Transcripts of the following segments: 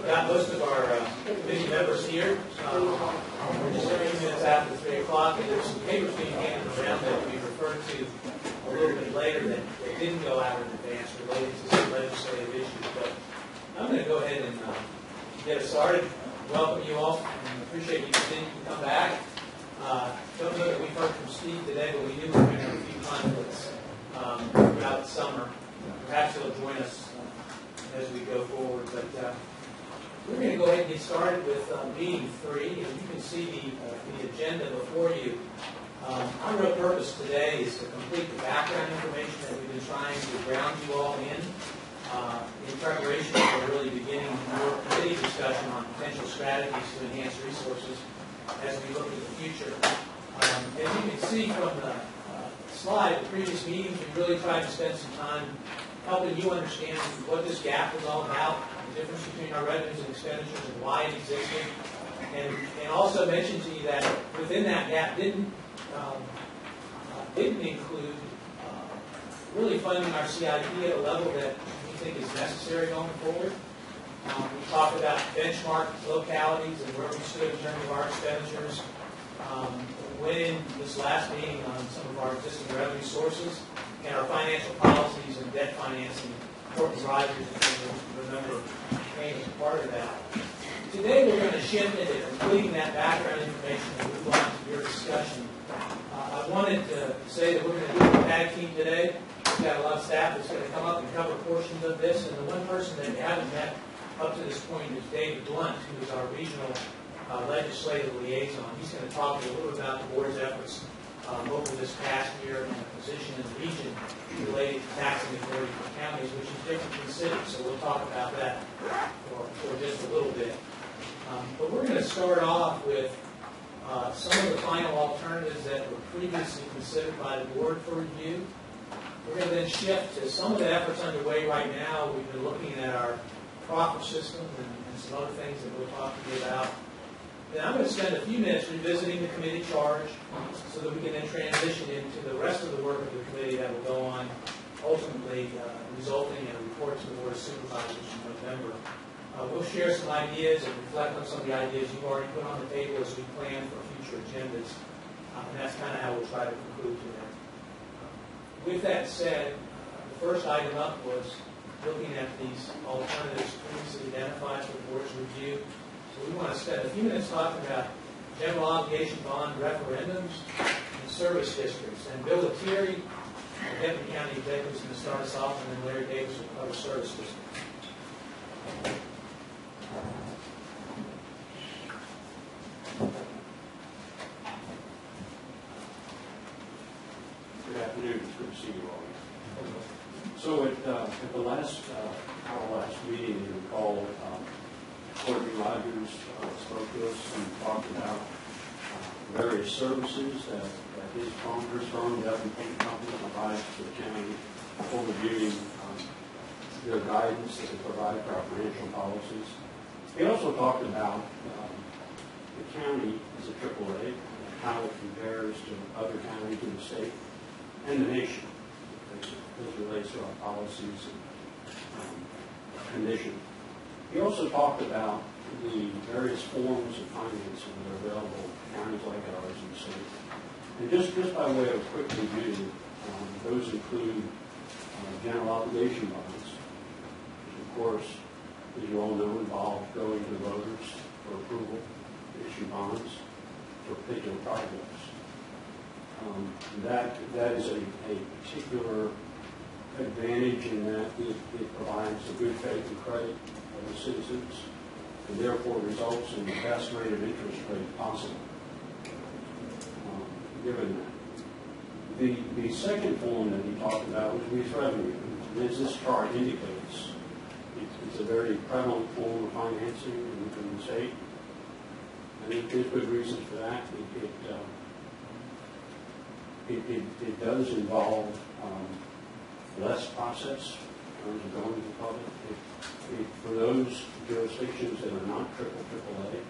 got most of our committee members here. We're just a few minutes after 3 o'clock, and there's some papers being handed around that we referred to a little bit later that didn't go out in advance related to some legislative issues. But I'm going to go ahead and get us started. Welcome you all, and appreciate you continuing to come back. Don't know that we've heard from Steve today, but we knew we were going to have a few conflicts throughout the summer. Perhaps he'll join us as we go forward. But we're going to go ahead and get started with meeting 3. And you can see the agenda before you. Our real purpose today is to complete the background information that we've been trying to ground you all in preparation for really beginning more committee discussion on potential strategies to enhance resources as we look at the future. As you can see from the slide, the previous meetings, we really tried to spend some time helping you understand what this gap was all about, the difference between our revenues and expenditures and why it existed, and also mention to you that within that gap didn't include really funding our CIP at a level that we think is necessary going forward. We talked about benchmark localities and where we stood in terms of our expenditures. Went in this last meeting on some of our existing revenue sources and our financial policies and debt financing. Important drivers, if you remember, came as part of that. Today we're going to shift into completing that background information and move on to your discussion. I wanted to say that we're going to do a tag team today. We've got a lot of staff that's going to come up and cover portions of this, and the one person that we haven't met up to this point is David Blunt, who is our regional legislative liaison. He's going to talk a little bit about the board's efforts over this past year and the position in the region related to taxing authority for counties, which is different from cities. So we'll talk about that for just a little bit. But we're going to start off with some of the final alternatives that were previously considered by the board for review. We're going to then shift to some of the efforts underway right now. We've been looking at our profit system and some other things that we'll talk to you about. Then I'm going to spend a few minutes revisiting the committee charge so that we can then transition into the rest of the work of the committee that will go on, ultimately resulting in a report to the Board of Supervisors in November. We'll share some ideas and reflect on some of the ideas you've already put on the table as we plan for future agendas. And that's kind of how we'll try to conclude today. With that said, the first item up was looking at these alternatives previously identified for the board's review. So we want to spend a few minutes talking about general obligation bond referendums and service districts. And Bill Lettieri, our Deputy County Executive, is going to start us off, and then Larry Davis will cover service districts. Good afternoon. It's good to see you all. So at the last our last meeting, you recall Courtney Rogers spoke to us and talked about various services that his firm, Devon Paint Company, provides to the county, overviewing their guidance that they provide for our financial policies. He also talked about the county as a AAA, how it compares to other counties in the state and the nation as it relates to our policies and condition. He also talked about the various forms of financing that are available in counties like ours in the state. And just by way of quick review, those include general obligation bonds, which of course, as you all know, involve going to the voters for approval to issue bonds for particular projects. That is a particular advantage in that it provides the good faith and credit of the citizens, and therefore results in the best rate of interest rate possible. Given that, the second form that he talked about was lease revenue. And as this chart indicates, it's a very prevalent form of financing in the state. I think there's good reasons for that. It does involve less process in terms of going to the public. For those jurisdictions that are not AAA,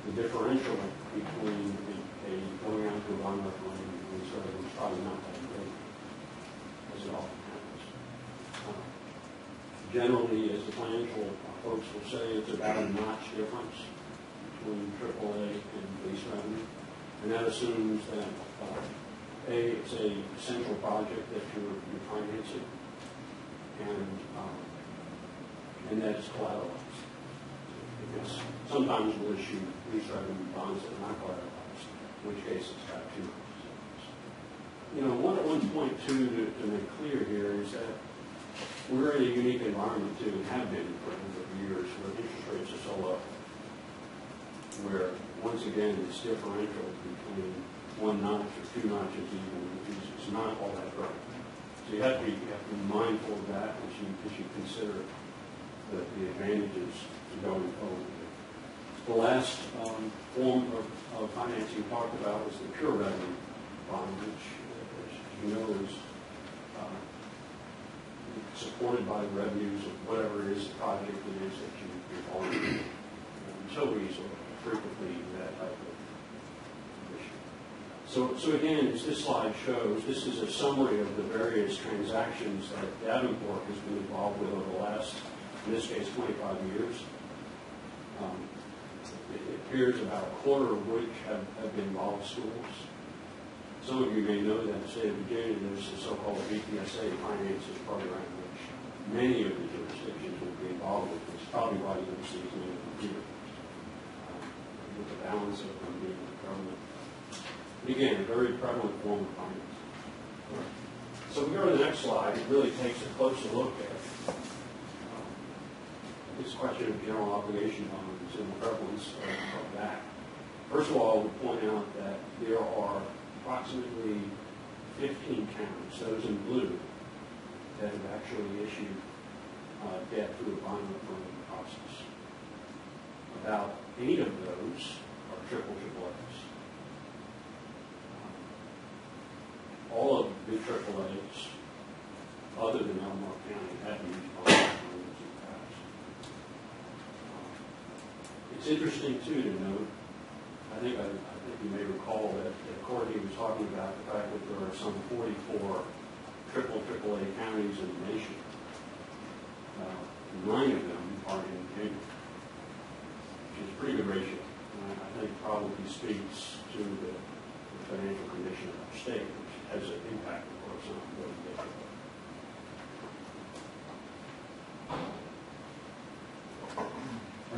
the differential between going out to a bond referendum and lease revenue is probably not that great, as it often happens. Generally, as the financial folks will say, it's about a notch difference between AAA and base revenue. And that assumes that, it's a central project that you're financing, and that it's collateralized. Because sometimes we'll issue lease revenue bonds that are not collateralized, in which case it's got two. One point, too, to make clear here is that we're in a unique environment, too, and have been for a number of years, where interest rates are so low, where, once again, this differential between one notch or two notches even is not all that great. So you have to be mindful of that as you consider the advantages to going forward. The last form of financing we talked about was the pure revenue bond, which, as you know, is supported by the revenues of whatever it is the project it is that you're following. Utilities are frequently that type of issue. So again, as this slide shows, this is a summary of the various transactions that Davenport has been involved with over the last, in this case, 25 years. It appears about a quarter of which have been involved schools. Some of you may know that in the state of Virginia, there's the so-called BPSA finances program, which many of the jurisdictions will be involved with. It's probably why you don't see as many of them here, with the balance of them being the government. And again, a very prevalent form of finance. So we go to the next slide. It really takes a closer look at this question of general obligation bonds and the prevalence of that. First of all, we point out that there are approximately 15 counties, those in blue, that have actually issued debt through a bond refunding process. About 8 of those are AAAs. All of the AAAs, other than Elmore County, have used bond refundings in the past. It's interesting, too, to note, I think you may recall that Courtney was talking about the fact that there are some 44 AAA counties in the nation. 9 of them are in Virginia, which is a pretty good ratio. And I think probably speaks to the financial condition of our state, which has an impact, of course, on what we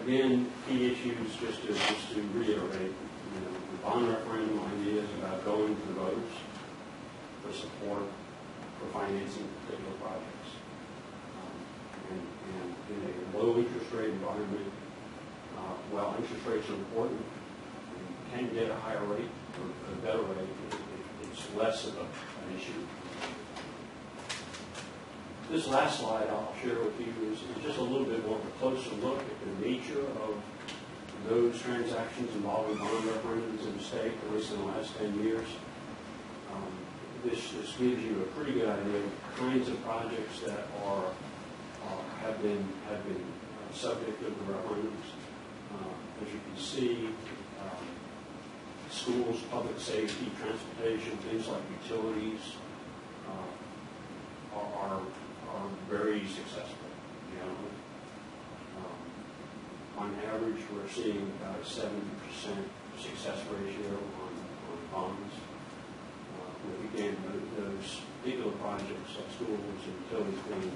get. Again, key issues, just to reiterate, the bond referendum idea is about going to the voters for support for financing particular projects. And in a low interest rate environment, while interest rates are important, you can get a higher rate or a better rate. It's less of an issue. This last slide I'll share with you is just a little bit more of a closer look at the nature of those transactions involving bond referendums in the state, at least in the last 10 years. This gives you a pretty good idea of the kinds of projects that have been subject of the referendums. As you can see, schools, public safety, transportation, things like utilities are very successful. On average, we're seeing about a 70% success ratio on bonds. With, again, those particular projects like schools and utilities being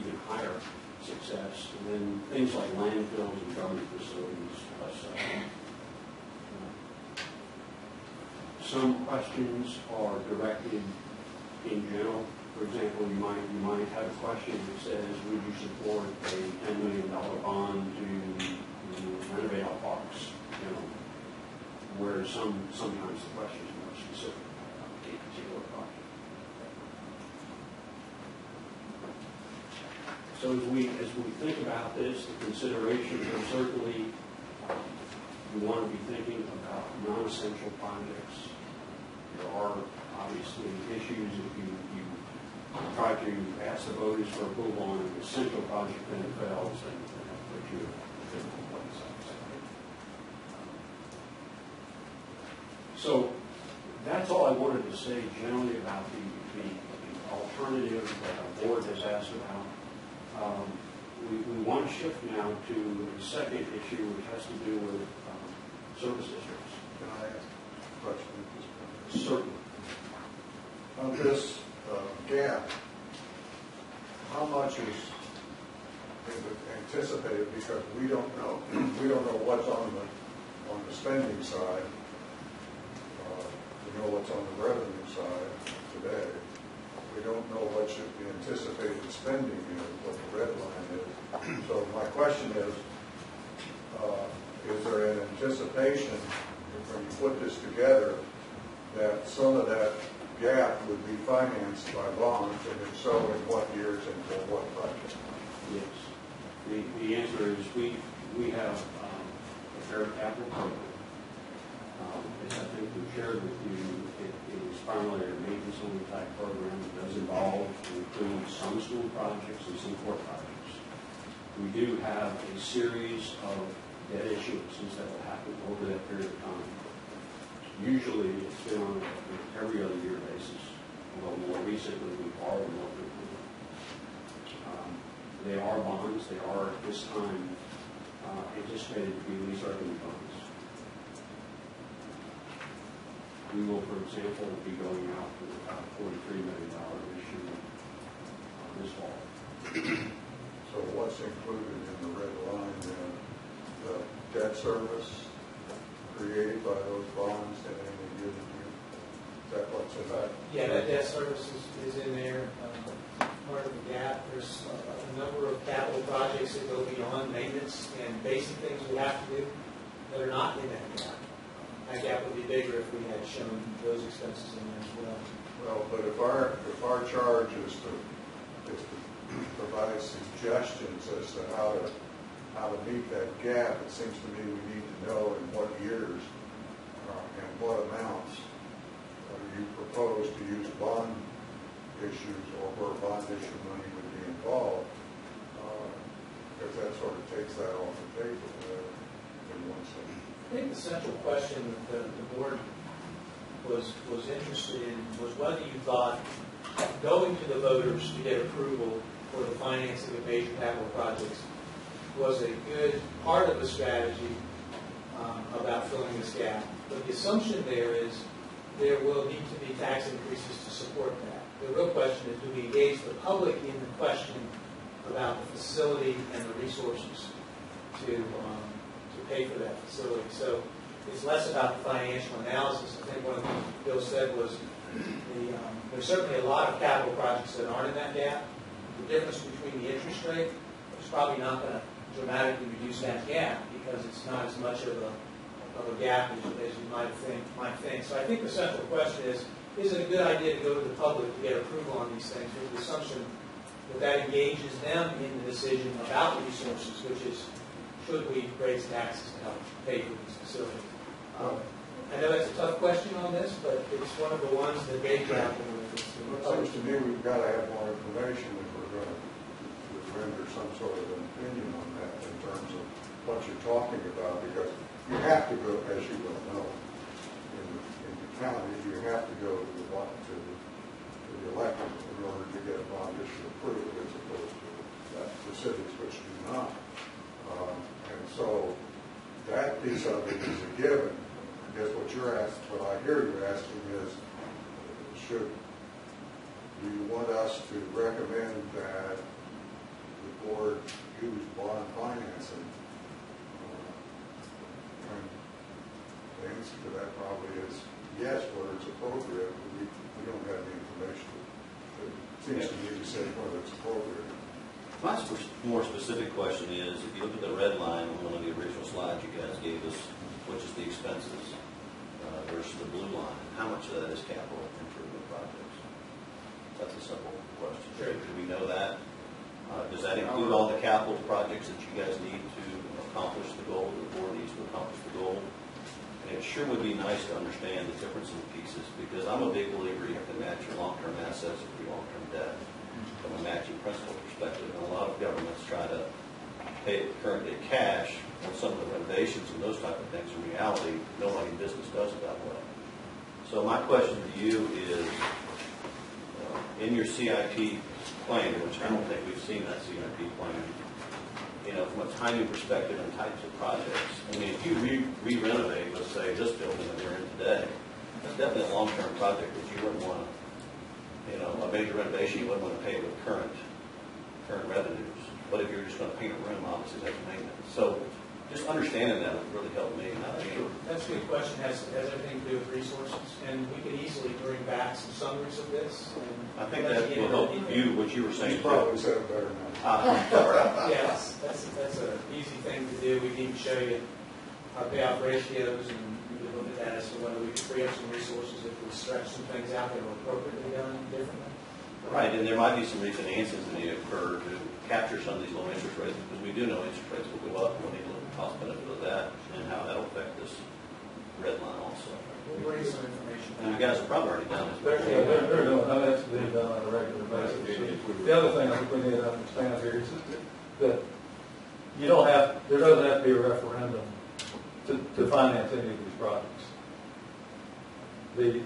even higher success. And then things like landfills and government facilities. Some questions are directed in general. For example, you might have a question that says, would you support a $10 million bond to renovate our parks? Where sometimes the question is more specific about a particular project. So as we think about this, the considerations are certainly we want to be thinking about non-essential projects. There are obviously issues if you try to ask the voters for approval on an essential project and it fails, and that puts you in a difficult place. So that's all I wanted to say generally about the alternative that our board has asked about. we want to shift now to the second issue, which has to do with service districts. Can I ask a question at this point? Certainly. On this gap, how much is anticipated, because we don't know what's on the spending side. We know what's on the revenue side today. We don't know what should be anticipated spending is, what the red line is. So my question is there an anticipation, when you put this together, that some of that gap would be financed by bonds, and if so, in what years and for what projects? Yes. The answer is we have a fair capital program. As I think we've shared with you, it is primarily a maintenance-only type program. It does involve and include some school projects and some court projects. We do have a series of debt issuances that will happen over that period of time. Usually it's been on an every other year basis, although more recently we've borrowed more frequently. They are bonds. They are at this time anticipated to be lease revenue bonds. We will, for example, be going out with about $43 million issue this fall. So what's included in the red line then? The debt service created by those bonds in any given year? Is that what's in that? Yeah, that debt service is in there, part of the gap. There's a number of capital projects that go beyond maintenance and basic things we have to do that are not in that gap. That gap would be bigger if we had shown those expenses in there as well. Well, but if our charge is to provide suggestions as to how to meet that gap, it seems to me we need to know in what years and what amounts you propose to use bond issues, or where bond issue money would be involved, because that sort of takes that off the table in one sense. I think the central question that the board was interested in was whether you thought going to the voters to get approval for the financing of major capital projects was a good part of the strategy about filling this gap. But the assumption there is there will need to be tax increases to support that. The real question is, do we engage the public in the question about the facility and the resources to pay for that facility? So it's less about the financial analysis. I think one of the things Bill said was there's certainly a lot of capital projects that aren't in that gap. The difference between the interest rate is probably not going to dramatically reduce that gap because it's not as much of a gap as you might think. So I think the central question is it a good idea to go to the public to get approval on these things with the assumption that engages them in the decision about the resources, which is, should we raise taxes to help pay for these facilities? I know that's a tough question on this, but it's one of the ones that they grapple with. It seems to me we've got to have more information if we're going to render some sort of an opinion on that in terms of what you're talking about, because you have to go, as you well know, in the county, you have to go to the elected in order to get a bond issue approved, as opposed to the cities which do not. And so that piece of it is a given. I guess what I hear you asking is, do you want us to recommend that the board use bond financing? And the answer to that probably is yes, whether it's appropriate. We don't have the information. It seems to me to say whether it's appropriate. My more specific question is, if you look at the red line on one of the original slides you guys gave us, which is the expenses versus the blue line, how much of that is capital improvement projects? That's a simple question. Sure. Do we know that? Does that include all the capital projects that you guys need to accomplish the goal, the board needs to accomplish the goal? And it sure would be nice to understand the difference in the pieces, because I'm a big believer you have to match your long-term assets with your long-term debt from a matching principle perspective. And a lot of governments try to pay current day cash on some of the renovations and those type of things. In reality, nobody in business does it that way. So my question to you is, in your CIP plan, which I don't think we've seen that CIP plan, you know, from a timing perspective and types of projects. I mean, if you re-renovate, let's say, this building that we're in today, that's definitely a long-term project that you wouldn't want to, you know, a major renovation, you wouldn't want to pay with current revenues. But if you're just going to paint a room, obviously that's maintenance. So just understanding that would really help me. That's a good question. Has everything to do with resources, and we can easily bring back some summaries of this. I think that will help you, what you were saying. You probably said it better now. I'm sorry. Yes, that's an easy thing to do. We need to show you our payoff ratios, and you can look at that as to whether we can free up some resources if we stretch some things out that were appropriately done differently. Right, and there might be some refinances that need to occur to capture some of these low interest rates, because we do know interest rates will go up, and we'll need to look at the cost benefit of that and how that'll affect this red line also. We'll bring some information And you back. guys have probably already done this. They're doing, no, that's being done on a regular basis. The other thing I think we need to understand here is that you don't have, there doesn't have to be a referendum to finance any of these projects. These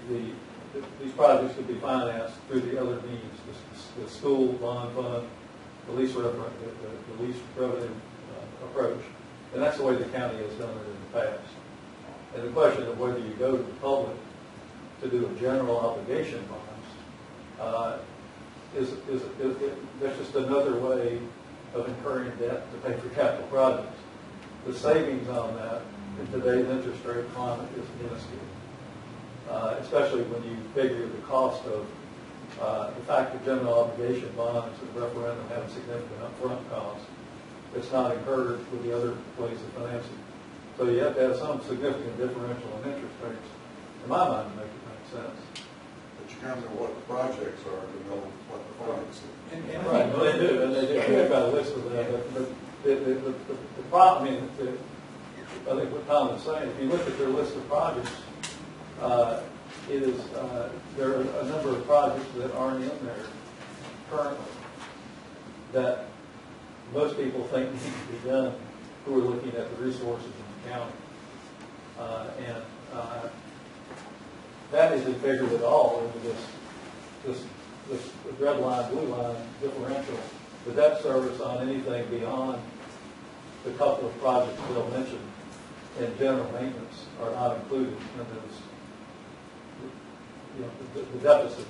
projects could be financed through the other means, the school bond fund, the lease revenue approach, and that's the way the county has done it in the past. And the question of whether you go to the public to do a general obligation bonds that's just another way of incurring debt to pay for capital projects. The savings on that in today's interest rate climate is minuscule, especially when you figure the cost of the fact that general obligation bonds and referendum have significant upfront costs. It's not incurred with the other ways of financing. So you have to have some significant differential in interest rates, in my mind, to make it make sense. But you kind of know what the projects are to know what the funds. Right, well, they do, and they do. They've got a list of that. But the problem, I mean, I think what Tom is saying, if you look at their list of projects, there are a number of projects that aren't in there currently that most people think need to be done who are looking at the resources in the county. That isn't figured at all into this red line, blue line differential. The debt service on anything beyond the couple of projects Bill mentioned in general maintenance are not included in those. The deficit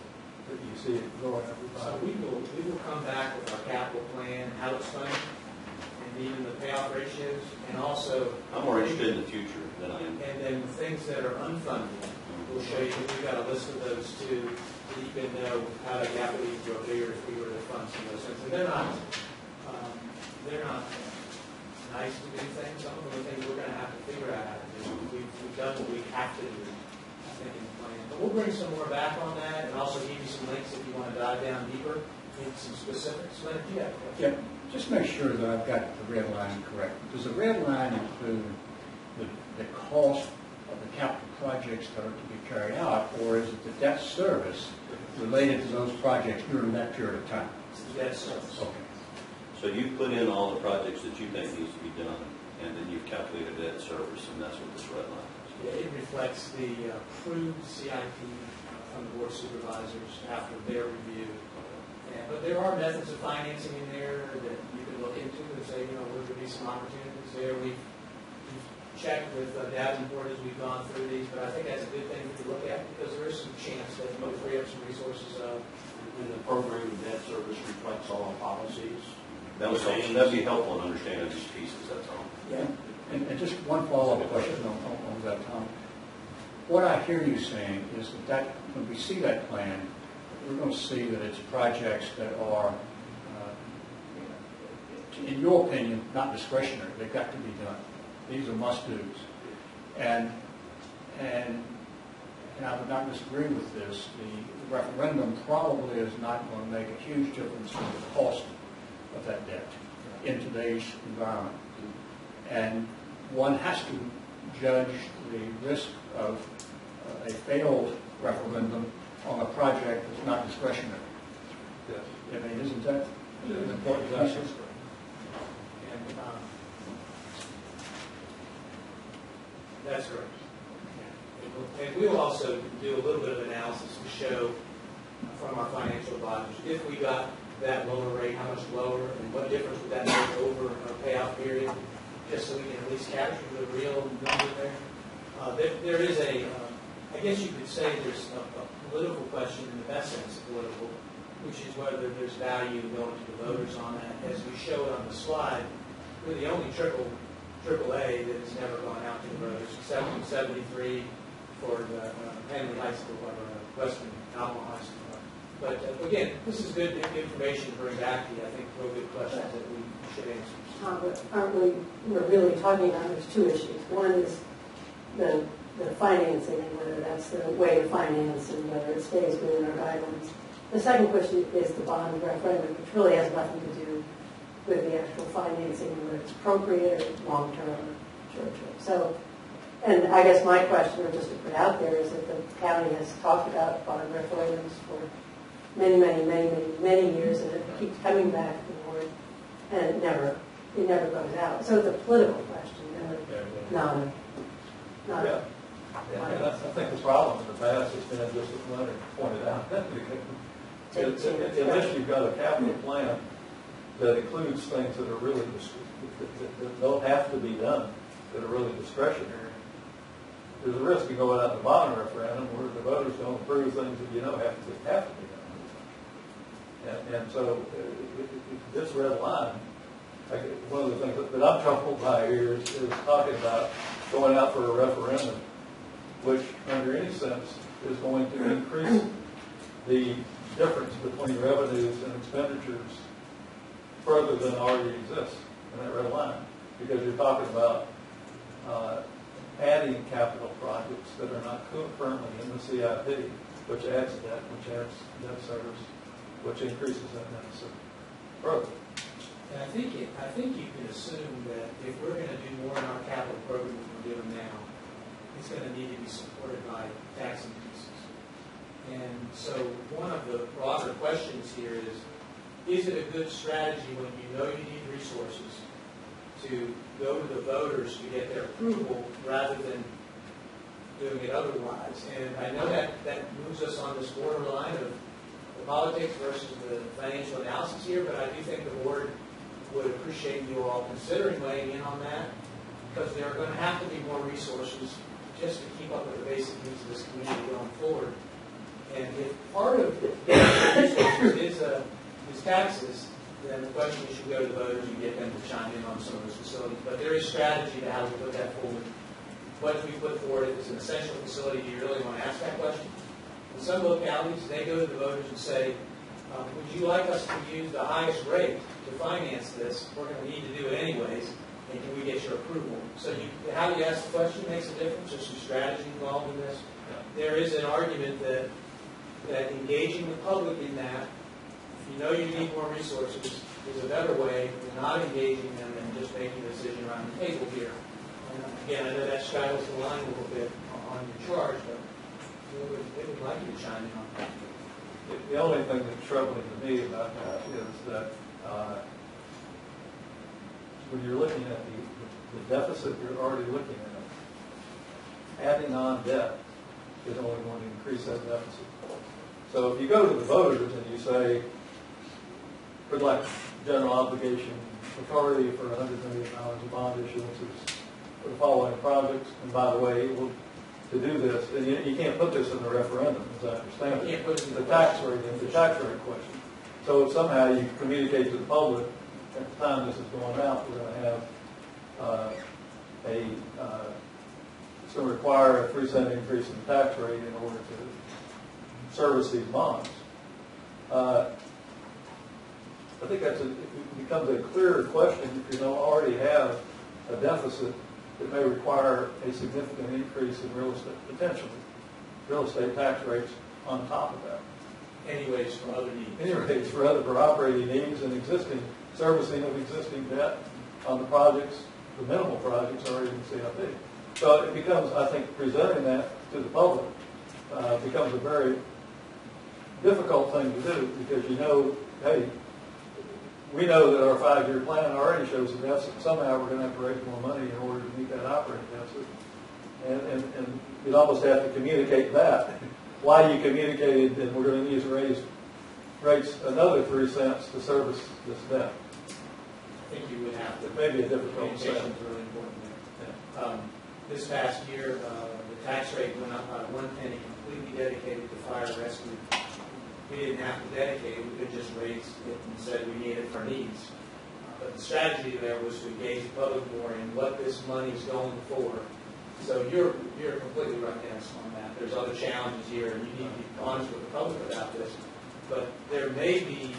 that you see growing every So time. we will come back with our capital plan, how it's funded, and even the payoff ratios, and also. I'm more interested in the future than I am. And then things that are unfunded, we'll show you, we've got a list of those too, so you can know how the gap would even grow bigger if we were to fund some of those things. And they're not nice to do things. Some of them are things we're going to have to figure out how to do. We've done what we have to do, I think, in the plan. But we'll bring some more back on that, and also give you some links if you want to dive down deeper into some specifics. Leonard, do you have a question? Yeah, just make sure that I've got the red line correct. Does the red line include the cost of the capital projects that are to be carried out, or is it the debt service related to those projects during that period of time? Yes, sir. Okay. So you put in all the projects that you think needs to be done, and then you've calculated debt service, and that's what this red line is. Yeah, it reflects the approved CIP from the board of supervisors after their review. But there are methods of financing in there that you can look into and say, would there be some opportunities there? We've checked with Davenport as we've gone through these, but I think that's a good thing to look at because there is some chance that we'll free up some resources. And the program debt service reflects all our policies. That'd be helpful in understanding these pieces, that's all. Yeah. And just one follow-up question on that, Tom. What I hear you saying is that when we see that plan, we're going to see that it's projects that are, in your opinion, not discretionary. They've got to be done. These are must-dos. And I would not disagree with this. The referendum probably is not going to make a huge difference in the cost of that debt in today's environment. And one has to judge the risk of a failed referendum on a project that's not discretionary. Yes. I mean, isn't that an important That's issue? And that's correct. And we will also do a little bit of analysis to show from our financial advisors if we got that lower rate, how much lower, and what difference would that make over a payout period, just so we can at least capture the real number there. There is I guess you could say there's a political question in the best sense of political, which is whether there's value going to the voters on that. As we showed on the slide, we're the only AAA that has never gone out to the voters, except in 73 for the Henley High School or Western Alamo High School. But again, this is good information to bring back to you. I think real good questions that we should answer. Aren't we're really talking about, there's two issues. One is the financing and whether that's the way to finance and whether it stays within our guidelines. The second question is the bond referendum, which really has nothing to do with the actual financing, whether it's appropriate or long-term or short-term. So, and I guess my question, or just to put out there, is that the county has talked about bond referendums for many years, and it keeps coming back to the board, and it never goes out. So it's a political question, not Yeah. And I think the problem in the past has been, just as Leonard pointed out, unless you've got a capital plan that includes things that are really, that don't have to be done, that are really discretionary, there's a risk of going out in the bond referendum where the voters don't approve things that have to be done. And so this red line, one of the things that I'm troubled by here is talking about going out for a referendum, which under any sense is going to increase the difference between revenues and expenditures further than already exists in that red line, because you're talking about adding capital projects that are not currently in the CIP, which adds debt, which adds debt service, which increases that deficit further. And I think you can assume that if we're going to do more in our capital program than we're doing now, it's going to need to be supported by tax increases. And so one of the broader questions here is it a good strategy when you know you need resources to go to the voters to get their approval rather than doing it otherwise? And I know that moves us on this borderline of the politics versus the financial analysis here, but I do think the board would appreciate you all considering weighing in on that, because there are going to have to be more resources just to keep up with the basic needs of this community going forward. And if part of the resources is taxes, then the question is, you should go to the voters and get them to chime in on some of those facilities. But there is strategy to how we put that forward. What we put forward is an essential facility. Do you really want to ask that question? In some localities, they go to the voters and say, would you like us to use the highest rate to finance this? We're going to need to do it anyways, and can we get your approval? So how you ask the question makes a difference. There's some strategy involved in this. There is an argument that engaging the public in that, if you know you need more resources, is a better way than not engaging them and just making a decision around the table here. And again, I know that straddles the line a little bit on your charge, but they would like you to chime in on that. The only thing that's troubling to me about that is that when you're looking at the deficit you're already looking at, adding on debt is only going to increase that deficit. So if you go to the voters and you say, we'd like general obligation authority for $100 million of bond issuances for the following projects, and by the way, to do this, and you can't put this in the referendum, as I understand it. You can't put it in the tax rate question. So somehow you communicate to the public, at the time this is going out, we're going to have it's going to require a 3% increase in the tax rate in order to service these bonds. I think it becomes a clearer question if you don't already have a deficit that may require a significant increase in real estate tax rates on top of that. Anyways, for other needs. Anyways, for operating needs and servicing of existing debt on the projects, the minimal projects already in CIP. So it becomes, I think, presenting that to the public becomes a very difficult thing to do, because hey, we know that our 5-year plan already shows a deficit. Somehow we're going to have to raise more money in order to meet that operating deficit. And you'd almost have to communicate that. Why you communicated that we're going to need to raise rates another 3 cents to service this debt. I think you would have to. Maybe a different Communication concept. is really important there. This past year, the tax rate went up by 1 penny, completely dedicated to fire rescue. We didn't have to dedicate it, we could just raise it and said we need it for needs. But the strategy there was to engage the public more in what this money is going for. So you're completely right, Dennis, on that. There's other challenges here, and you need to be honest with the public about this. But there may be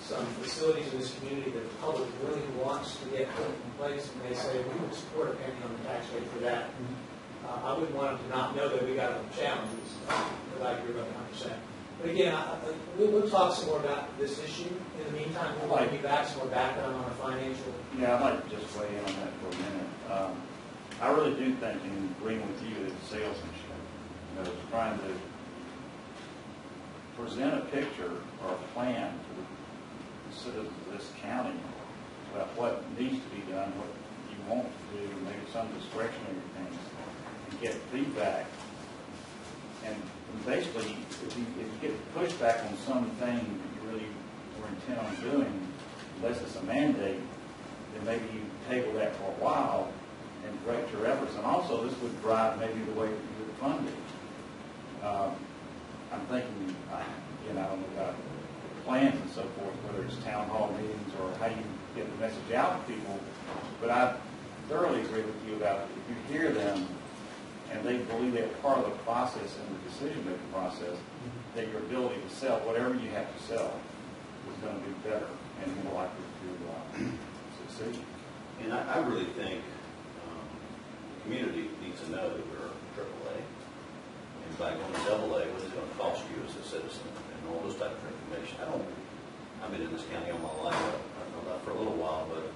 some facilities in this community that the public really wants to get put in place, and they say, we would support a penny on the tax rate for that. I wouldn't want them to not know that we got other challenges, but I agree about 100%. But again, we'll talk some more about this issue. In the meantime, we'll give you back some more background on our financial. Yeah, I'd like to just weigh in on that for a minute. I really do think, in agreeing with you, that salesmanship, trying to present a picture or a plan to the citizens of this county about what needs to be done, what you want to do, maybe some discretionary things, and get feedback. And basically, if you get pushback on something that you really were intent on doing, unless it's a mandate, then maybe you table that for a while and direct your efforts. And also, this would drive maybe the way that you would fund it. I'm thinking, I don't know about plans and so forth, whether it's town hall meetings or how you get the message out to people. But I thoroughly agree with you about if you hear them and they believe they're part of the process and the decision-making process, that your ability to sell whatever you have to sell is going to be better and more likely to succeed. And I really think the community needs to know that we're AAA. And by going to AA, what is it going to cost you as a citizen? And all those type of information. I've been in this county all my life. I've known that for a little while, but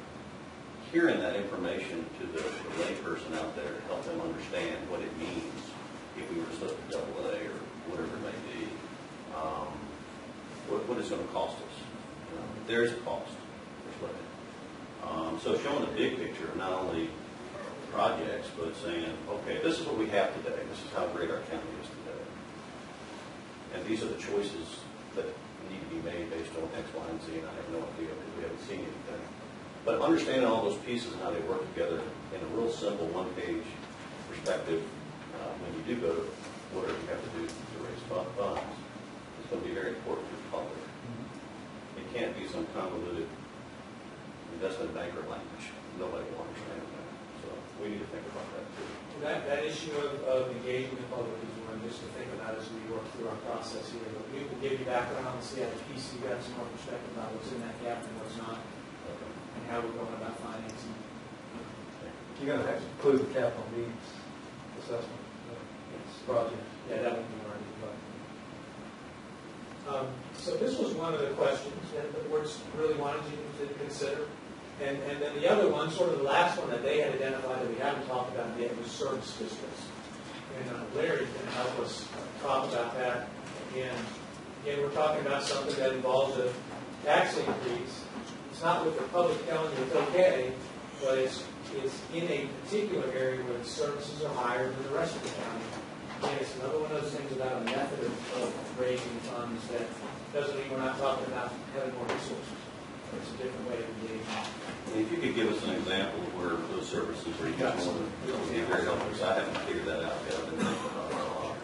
hearing that information to the layperson out there to help them understand what it means if we were to slip to AA or whatever it may be, what it's going to cost us. There is a cost. So showing the big picture, not only projects, but saying, okay, this is what we have today. This is how great our county is today. And these are the choices that need to be made based on X, Y, and Z, and I have no idea because we haven't seen anything. But understanding all those pieces and how they work together in a real simple one-page perspective, when you do go to whatever you have to do to raise funds, it's going to be very important to the public. It can't be some convoluted investment banker language. Nobody will understand that. So we need to think about that too. That issue of engaging the public is one just to think about as we work through our process here. But we will give you background on the CIP, so you got some more perspective about what's in that gap and what's not, and how we're going about financing. You're going to have to include the capital needs assessment project. Yeah, that would be more. So this was one of the questions that the boards really wanted you to consider. And then the other one, sort of the last one that they had identified that we haven't talked about yet was service districts. And Larry can help us talk about that. Again, we're talking about something that involves a tax increase. It's not with the public telling you it's okay, but it's in a particular area where the services are higher than the rest of the county. And it's another one of those things about a method of raising funds that doesn't mean we're not talking about having more resources. It's a different way of engaging. And if you could give us an example of where those services are used, that would be very helpful, because I haven't figured that out yet. I've been thinking about it a lot.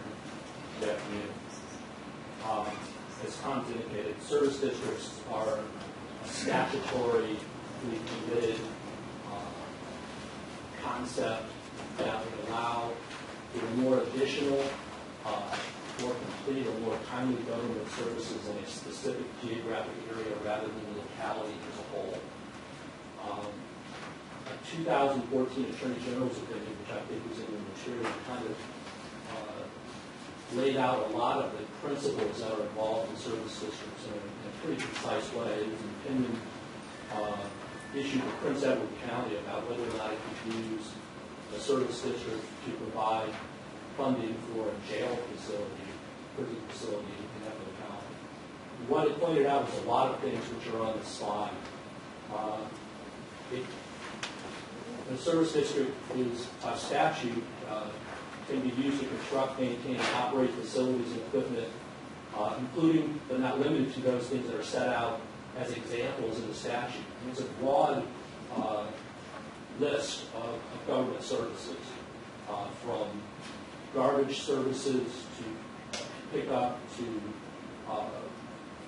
Definitely. As Tom's indicated, service districts are a statutory committed concept that would allow for more additional, more complete or more timely government services in a specific geographic area rather than the locality as a whole. A 2014 Attorney General's opinion, which I think was in the material, kind of laid out a lot of the principles that are involved in service districts in a pretty concise way. It was an opinion issued to Prince Edward County about whether or not it could use a service district to provide funding for a jail facility, prison facility in Edward County. What it pointed out was a lot of things which are on the slide. The service district is, by statute, can be used to construct, maintain, and operate facilities and equipment including but not limited to those things that are set out as examples in the statute. And it's a broad list of government services, from garbage services to pickup to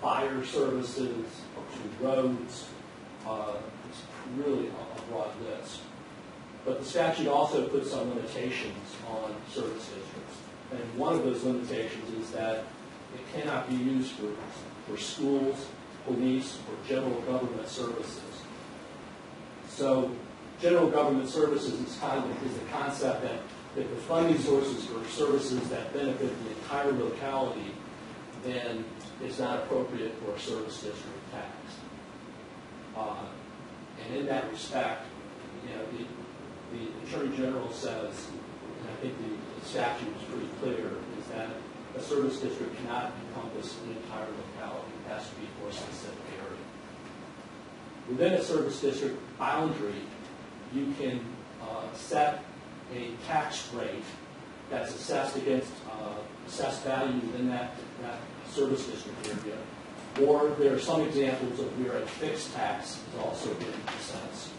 fire services to roads. It's really a broad list. But the statute also puts some limitations on service districts. And one of those limitations is that it cannot be used for schools, police, or general government services. So general government services is the concept that if the funding sources for services that benefit the entire locality, then it's not appropriate for a service district tax. And in that respect, the Attorney General says, and I think the statute is pretty clear, is that a service district cannot encompass the entire locality. It has to be for a specific area. Within a service district boundary, you can set a tax rate that's assessed against assessed value within that service district area. Or there are some examples of where a fixed tax is also being assessed.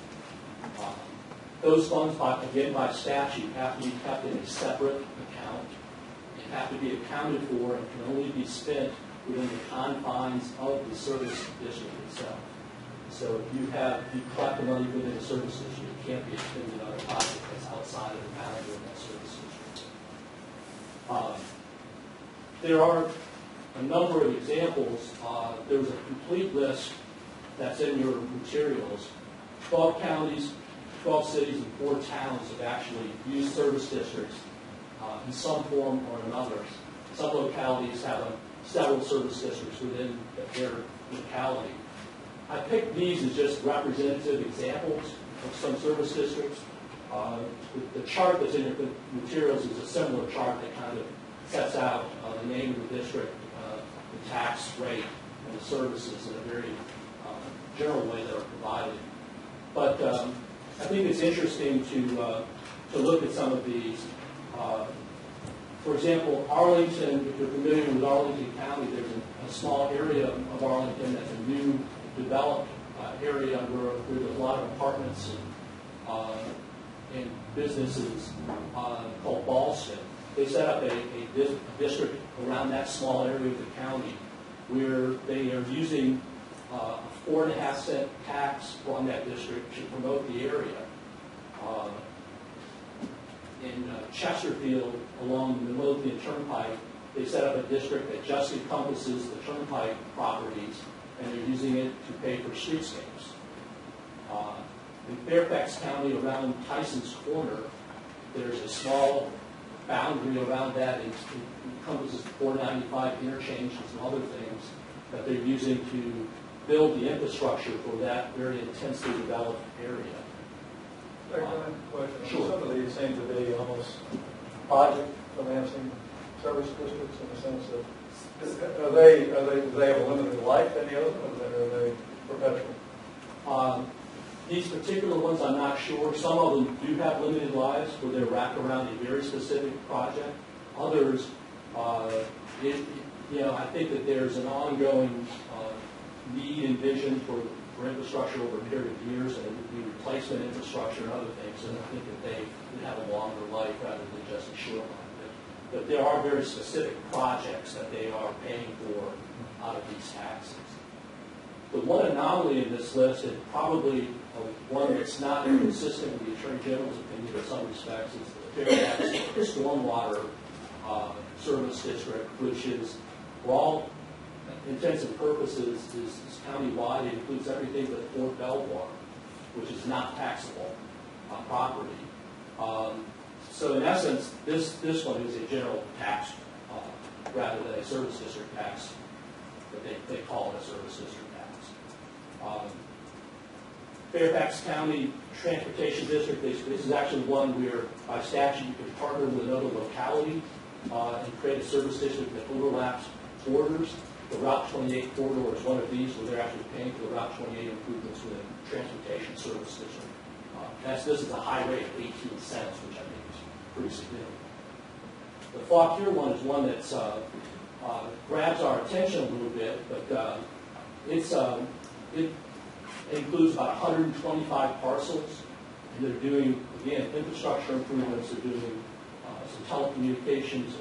Those funds, again by statute, have to be kept in a separate account and have to be accounted for and can only be spent within the confines of the service district itself. So if you collect the money within a service district, it can't be expended on a project that's outside of the boundary of that service district. There are a number of examples. There was a complete list that's in your materials. 12 counties, 12 cities, and 4 towns have actually used service districts in some form or another. Some localities have several service districts within their locality. I picked these as just representative examples of some service districts. The chart that's in your materials is a similar chart that kind of sets out the name of the district, the tax rate, and the services in a very general way that are provided. But I think it's interesting to look at some of these. For example, Arlington, if you're familiar with Arlington County, there's a small area of Arlington that's a new developed area where there's a lot of apartments and businesses called Ballston. They set up a district around that small area of the county where they are using a 4.5-cent tax on that district to promote the area. In Chesterfield, along the Midlothian Turnpike, they set up a district that just encompasses the turnpike properties, and they're using it to pay for streetscapes. In Fairfax County, around Tyson's Corner, there's a small boundary around that. It encompasses 495 interchange and some other things that they're using to build the infrastructure for that very intensely developed area. Question. Sure. Some of these seem to be almost project financing service districts in the sense that do they have a limited life, any of them, or are they perpetual? These particular ones, I'm not sure. Some of them do have limited lives where they're wrapped around a very specific project. Others, I think that there's an ongoing need and vision for infrastructure over a period of years, and it would be replacement infrastructure and other things, and I think that they would have a longer life rather than just a short life. But there are very specific projects that they are paying for out of these taxes. The one anomaly in this list, and probably one that's not consistent with the Attorney General's opinion in some respects, is the Fairfax Stormwater Service District, which is, for all intents and purposes, is county-wide. It includes everything but Fort Belvoir, which is not taxable property. So in essence, this one is a general tax rather than a service district tax, but they call it a service district tax. Fairfax County Transportation District, this is actually one where by statute you can partner with another locality and create a service district that overlaps borders. The Route 28 corridor is one of these where they're actually paying for the Route 28 improvements within Transportation Service District. This is a high rate of 18 cents, which I think is pretty significant. The Fauquier one is one that's grabs our attention a little bit, but it includes about 125 parcels, and they're doing, again, infrastructure improvements, they're doing some telecommunications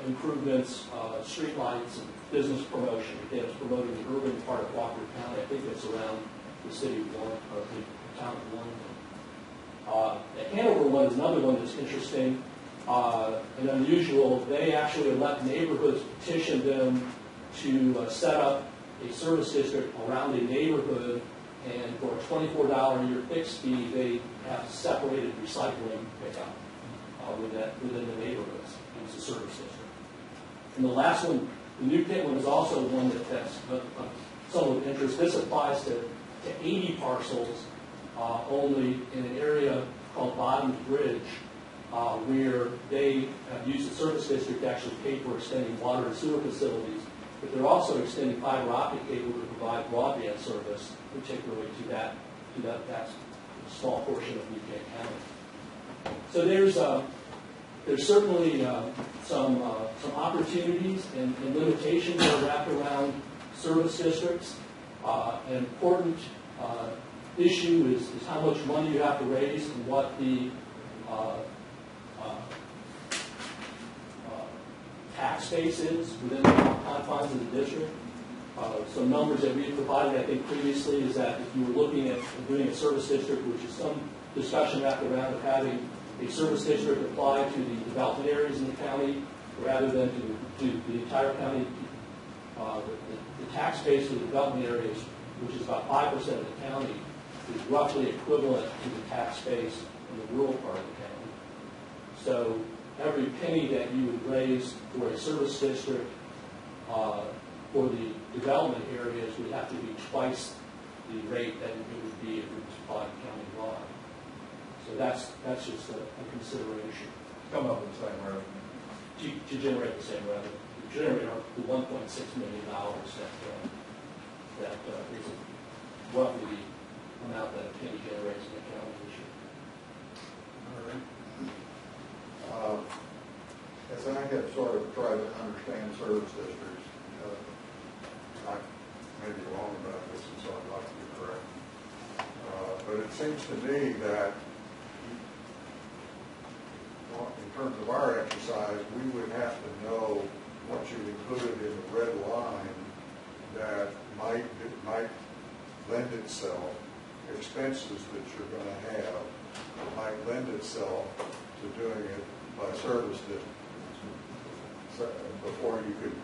improvements, streetlights, and business promotion. Again, it's promoting the urban part of Walker County. I think it's around the city of Warren, or the town of Warren. The Hanover one is another one that's interesting and unusual. They actually let neighborhoods petition them to set up a service district around a neighborhood, and for a $24 a year fixed fee, they have separated recycling pickup within the neighborhoods. It's a service district. And the last one, the New Kent one, is also one that's somewhat of interest. This applies to 80 parcels only in an area called Bottoms Bridge, where they have used the service district to actually pay for extending water and sewer facilities, but they're also extending fiber optic cable to provide broadband service, particularly to that small portion of New Kent County. So there's certainly some opportunities and limitations that are wrapped around service districts. An important issue is how much money you have to raise and what the tax base is within the confines of the district. Some numbers that we have provided, I think, previously is that if you were looking at doing a service district, which is some discussion wrapped around of having a service district apply to the development areas in the county rather than to the entire county, the tax base for the development areas, which is about 5% of the county, is roughly equivalent to the tax base in the rural part of the county. So every penny that you would raise for a service district for the development areas would have to be twice the rate that it would be if it was applied county-wide. So that's just a consideration. Come up with the same revenue. To generate the same revenue. To generate the $1.6 million that is roughly the amount that a penny generates in the county this year. All right. As I have sort of tried to understand service districts, I may be wrong about this, and so I'd like to be correct. But it seems to me that in terms of our exercise, we would have to know what you included in the red line that might lend itself, expenses that you're going to have, that might lend itself to doing it by service district before you could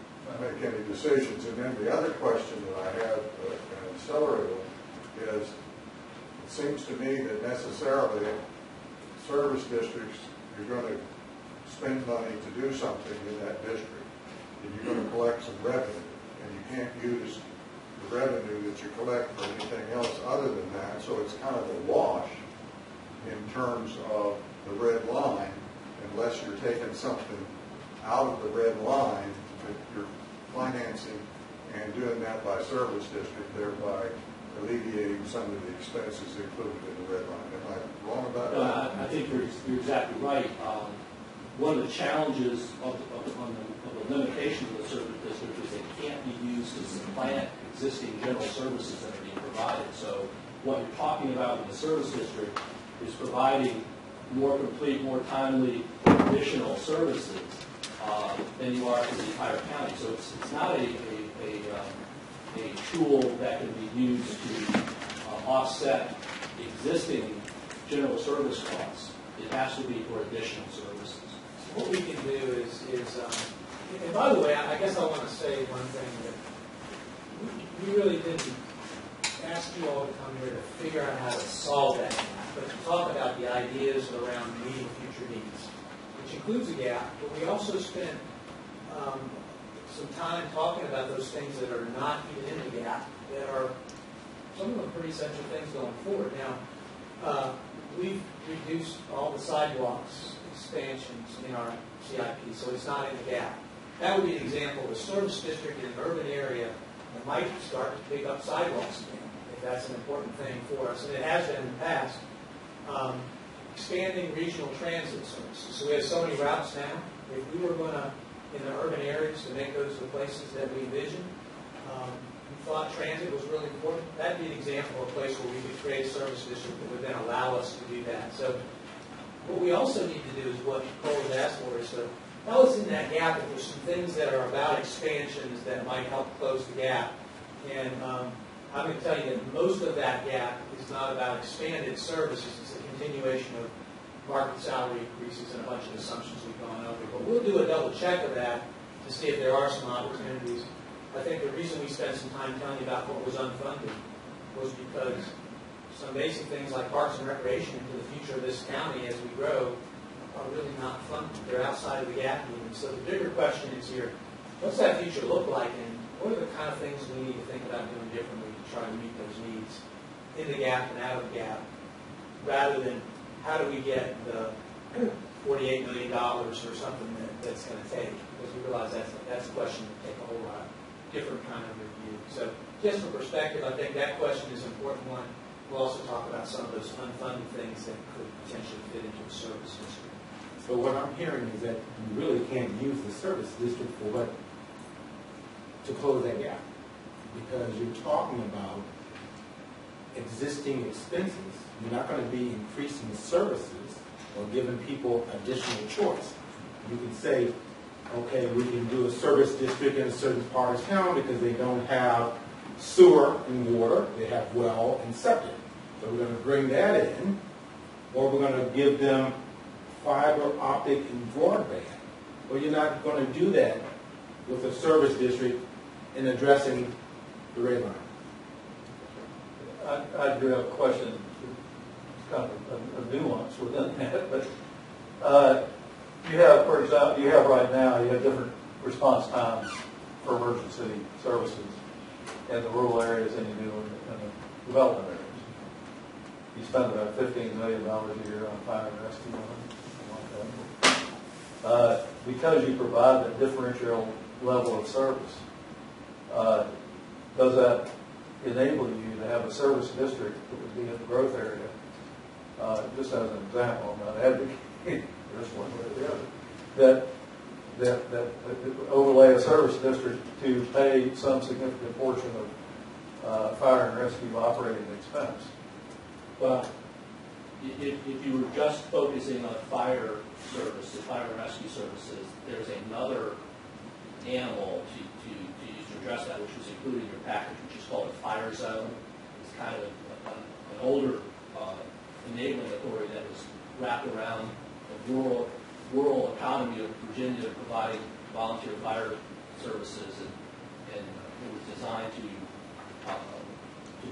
make any decisions. And then the other question that I have, an accelerator, is it seems to me that necessarily service districts, you're going to spend money to do something in that district, and you're going to collect some revenue, and you can't use the revenue that you collect for anything else other than that, so it's kind of a wash in terms of the red line, unless you're taking something out of the red line that you're financing and doing that by service district, thereby alleviating some of the expenses included in the red line. Am I wrong about that? I think you're exactly right. One of the challenges of the limitations of the service district is they can't be used to supplant existing general services that are being provided. So what you're talking about in the service district is providing more complete, more timely additional services than you are for the entire county. So it's not a tool that can be used to offset existing general service costs. It has to be for additional services. What we can do is and by the way, I guess I want to say one thing, that we really didn't ask you all to come here to figure out how to solve that gap, but to talk about the ideas around meeting future needs, which includes a gap, but we also spent some time talking about those things that are not even in the gap, that are some of them pretty essential things going forward. Now, we've reduced all the sidewalks expansions in our CIP, so it's not in the gap. That would be an example of a service district in an urban area that might start to pick up sidewalks again, if that's an important thing for us, and it has been in the past. Expanding regional transit services. So we have so many routes now. If we were going to in the urban areas to make those the places that we envision. We thought transit was really important. That'd be an example of a place where we could create a service district that would then allow us to do that. So what we also need to do is what Cole has asked for, is to tell us in that gap if there's some things that are about expansions that might help close the gap. And I'm going to tell you that most of that gap is not about expanded services. It's a continuation of market salary increases and a bunch of assumptions we've gone over. But we'll do a double check of that to see if there are some opportunities. I think the reason we spent some time telling you about what was unfunded was because some basic things like parks and recreation into the future of this county as we grow are really not funded. They're outside of the gap even. So the bigger question is here, what's that future look like, and what are the kind of things we need to think about doing differently to try to meet those needs in the gap and out of the gap, rather than how do we get the $48 million or something that's going to take, because we realize that's a question that take a whole lot different kind of review. So just for perspective, I think that question is an important one. We'll also talk about some of those unfunded things that could potentially fit into the service district. So what I'm hearing is that you really can't use the service district for what? To close that gap. Because you're talking about existing expenses. You're not going to be increasing services or giving people additional choice. You can say, okay, we can do a service district in a certain part of town because they don't have sewer and water, they have well and septic. So we're going to bring that in, or we're going to give them fiber optic and broadband. Well, you're not going to do that with a service district in addressing the red line. I do have a question. It's kind of a nuance within that, but you have, for example, you have different response times for emergency services in the rural areas than you do in the development areas. You spend about $15 million a year on fire and rescue, something like that. Because you provide that differential level of service, does that enable you to have a service district that would be in the growth area? Just as an example, I'm not advocating this one way or the other, that overlay a service district to pay some significant portion of fire and rescue operating expense. Well, if you were just focusing on fire services, fire and rescue services, there's another animal to use to address that, which was included in your package, which is called a fire zone. It's kind of an older enabling authority that was wrapped around the rural economy of Virginia, providing volunteer fire services, and it was designed to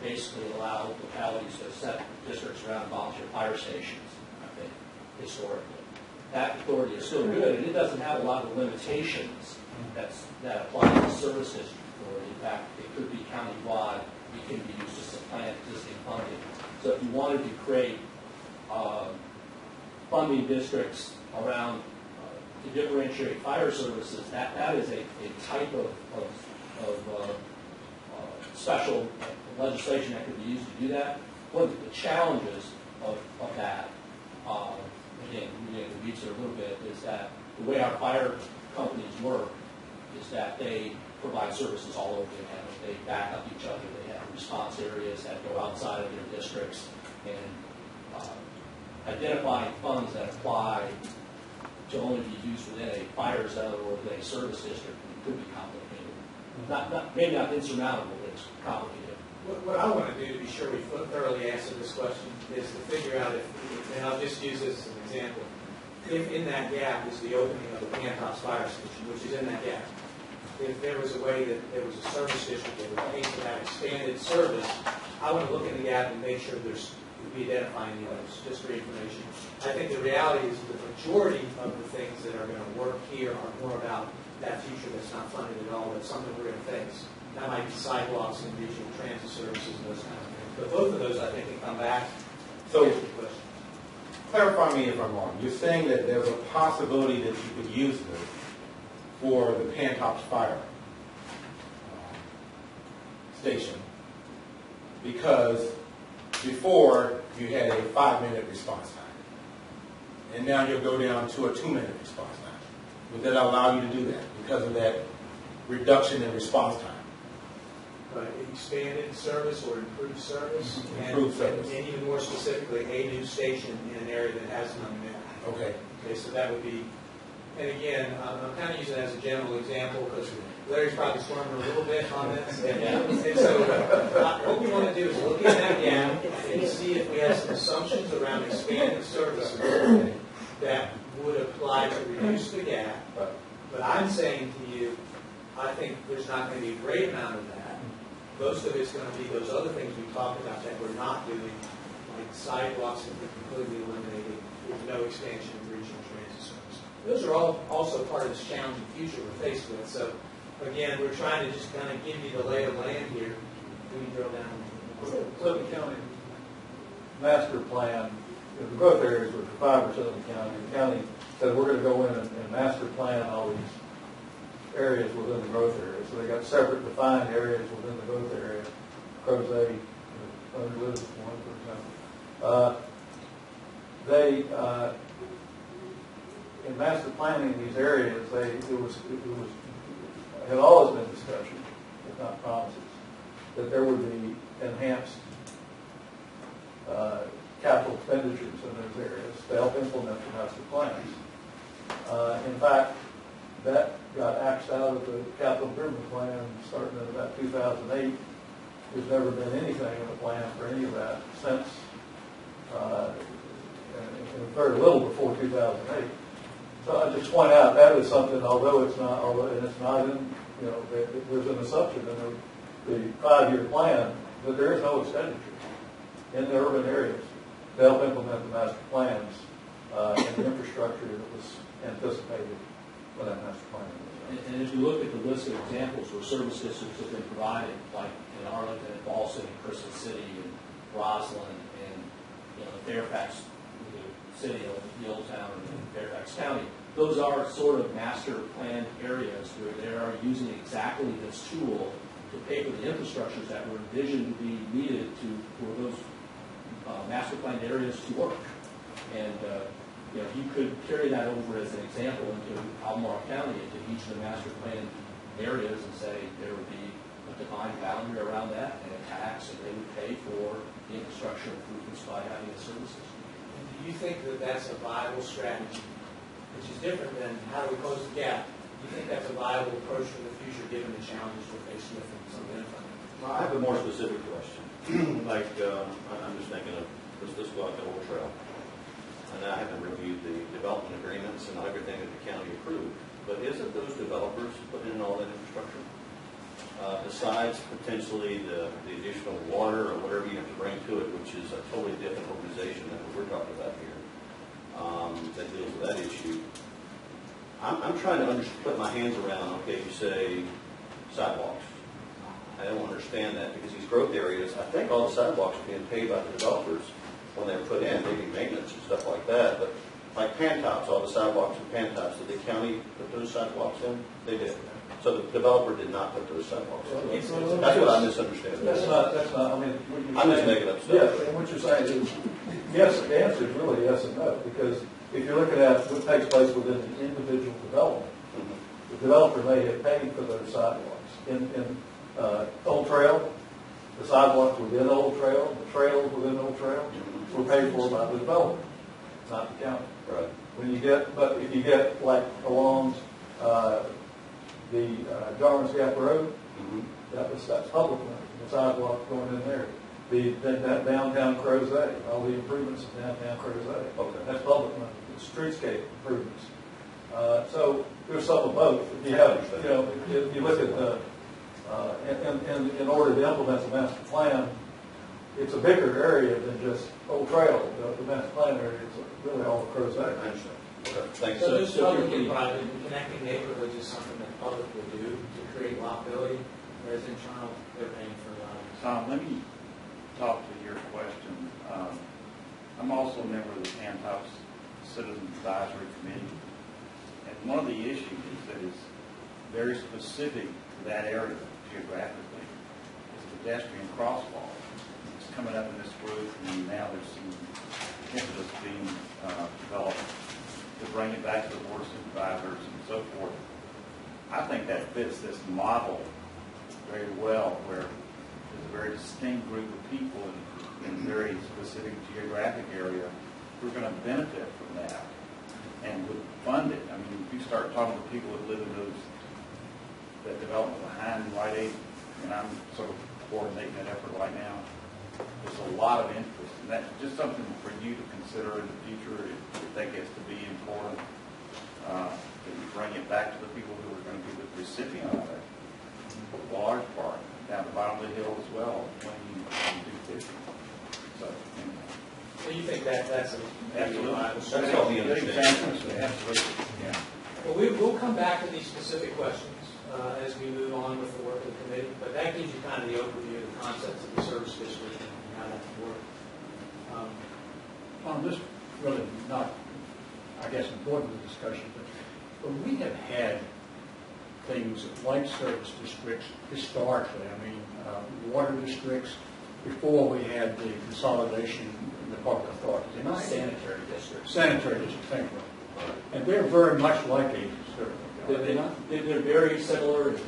basically allow localities to set districts around volunteer fire stations, I think, historically. That authority is still good, and it doesn't have a lot of limitations that apply to the service district authority. In fact, it could be county-wide. It can be used to supplant existing funding. So if you wanted to create funding districts around to differentiate fire services, that is a type of special legislation that could be used to do that. One of the challenges of that, again, we reach it a little bit, is that the way our fire companies work is that they provide services all over the county. They back up each other. They have response areas that go outside of their districts, and identifying funds that apply to only be used within a fire zone or within a service district could be complicated. Maybe not insurmountable, but it's complicated. What I want to do to be sure we thoroughly answer this question is to figure out if, and I'll just use this as an example, if in that gap is the opening of the Pantops Fire Station, which is in that gap. If there was a way that there was a service district that would pay for that expanded service, I want to look in the gap and make sure we'd be identifying those, just for information. I think the reality is the majority of the things that are going to work here are more about that future that's not funded at all, that's something we're going to face. That might be sidewalks and regional transit services and those kinds of things. But both of those, I think, can come back. So, clarify me if I'm wrong. You're saying that there's a possibility that you could use this for the Pantops Fire Station because before you had a 5-minute response time, and now you'll go down to a 2-minute response time. Would that allow you to do that? because of that reduction in response time. Expanded service or improved service. Improved service. And even more specifically, a new station in an area that has none now. Okay. Okay, so that would be, and again, I'm kind of using it as a general example because Larry's probably squirming a little bit on this. And so what we want to do is look at that gap and see if we have some assumptions around expanded services that would apply to reduce the gap. But I'm saying to you, I think there's not going to be a great amount of that. Most of it's going to be those other things we talked about that we're not doing, like sidewalks that we're completely eliminating, with no expansion of regional transit service. Those are all also part of this challenging future we're faced with. So, again, we're trying to just kind of give you the lay of land here. We can drill down. Clinton County master plan, the growth areas were defined for Southern County. The county said we're going to go in and master plan all these areas within the growth area. So they got separate defined areas within the growth area. Crozet, Underwood is one, for example. In master planning these areas, it had always been discussion, if not promises, that there would be enhanced capital expenditures in those areas to help implement the master plans. In fact, that got axed out of the capital improvement plan starting in about 2008. There's never been anything in the plan for any of that since, and very little before 2008. So I just point out that is something, although it's not in, there's an assumption in the 5-year plan that there is no expenditure in the urban areas to help implement the master plans and the infrastructure that was anticipated when that master plan was. And as you look at the list of examples where service districts have been provided, like in Arlington, and Ballston, and Crystal City, and Roslyn, and Fairfax, the city of Yellowtown, and Fairfax County, those are sort of master planned areas where they are using exactly this tool to pay for the infrastructures that were envisioned to be needed for those master planned areas to work. And you could carry that over as an example into Albemarle County, into each of the master planned areas, and say there would be a defined boundary around that and a tax, and they would pay for the infrastructure improvements by having the services. And do you think that that's a viable strategy, which is different than how do we close the gap? Do you think that's a viable approach for the future, given the challenges we're facing with some of the infrastructure? Well, I have a more specific question. I'm just thinking of, let's go out to Old Trail. And I haven't reviewed the development agreements and everything that the county approved, but isn't those developers putting in all that infrastructure? Besides potentially the additional water or whatever you have to bring to it, which is a totally different organization than what we're talking about here, that deals with that issue. I'm trying to put my hands around, okay, you say sidewalks. I don't understand that because these growth areas, I think all the sidewalks are being paid by the developers when they're put in, maybe maintenance and stuff like that. But like Pantops, all the sidewalks in Pantops, did the county put those sidewalks in? They did. So the developer did not put those sidewalks in. That's what I misunderstand. That's not, I mean, what you're I'm just saying- making up stuff. Yeah, and what you're saying is, yes, the answer is really yes and no, because if you're looking at what takes place within an individual development, the developer may have paid for those sidewalks. In Old Trail, the sidewalks within Old Trail, the trails within Old Trail, were paid for by the developer, not the county. Right. But if you get like along the Jarman's Gap Road, that's public money, the sidewalk going in there. That downtown Crozet, all the improvements in downtown Crozet, that's public money. It's streetscape improvements. So there's some of both. If you have, if you look at the, in order to implement the master plan, it's a bigger area than just Old Trail. The master plan area is really all of Crozet. I understand. Okay, thanks. So this public and private, connecting neighborhoods is something that the public will do to create walkability, whereas internal, they're paying for a lot of it. Tom, let me talk to your question. I'm also a member of the Pantops Citizen Advisory Committee, and one of the issues that is very specific to that area geographically is the pedestrian crosswalk. It's coming up in this group, and now there's some impetus being developed to bring it back to the board of supervisors and so forth. I think that fits this model very well, where there's a very distinct group of people in a very specific geographic area who are going to benefit from that and would fund it. I mean, if you start talking to people that live in that development behind Rite Aid, and I'm sort of coordinating that effort right now, there's a lot of interest, and that's just something for you to consider in the future if that gets to be important. That you bring it back to the people who are going to be the recipient of it, a large part, down the bottom of the hill as well, when you do fishing. So, anyway. So you think that's a Absolutely. That's what we understand. Absolutely, yeah. Well, we'll come back to these specific questions as we move on with the work of the committee, but that gives you kind of the overview of the concepts of the service district and how that can work. This really not, I guess, important to the discussion, but we have had things like service districts historically. I mean, water districts, before we had the consolidation in the public authorities. They're not Sanitary districts. sanitary districts, thank you. And they're very much like a service. They're very similar. The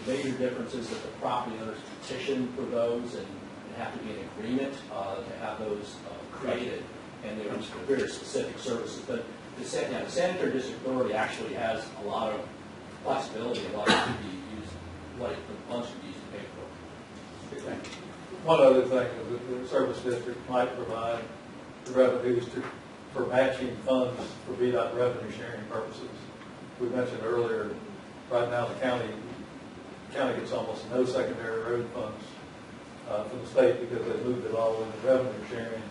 major difference is that the property owners petition for those, and there have to be an agreement to have those created, and they're very specific services. But the sanitary district authority actually has a lot of flexibility in what it could be used, what the funds should be used to pay for. Thank you. One other thing is that the service district might provide the revenues for matching funds for VDOT revenue sharing purposes. We mentioned earlier, right now the county gets almost no secondary road funds from the state because they moved it all into revenue sharing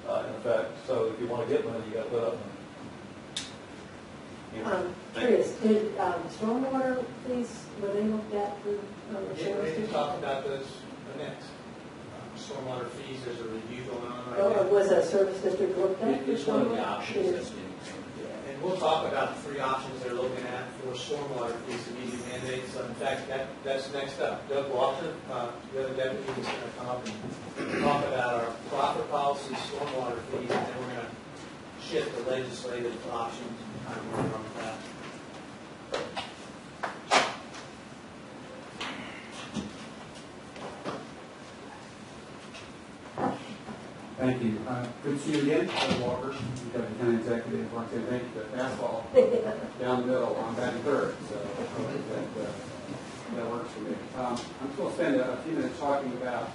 in effect. So if you want to get money, you got to put up money. Curious, did stormwater fees, were they looked at through the We service can district? talk about those next. Stormwater fees, there's a review going on right Or now. was a service district looked at? It's one of the options It that's is. being And we'll talk about the three options they're looking at for stormwater fees to meet the mandates. In fact, that's next up. Doug Walter, the other deputy, is going to come up and talk about our profit policy, stormwater fees, and then we're going to shift the legislative options and kind of work on that. Thank you. Good to see you again, Doug Walker, Deputy County Executive. I want to say thank you for the fastball down the middle. I'm batting third, so that works for me. I'm just going to spend a few minutes talking about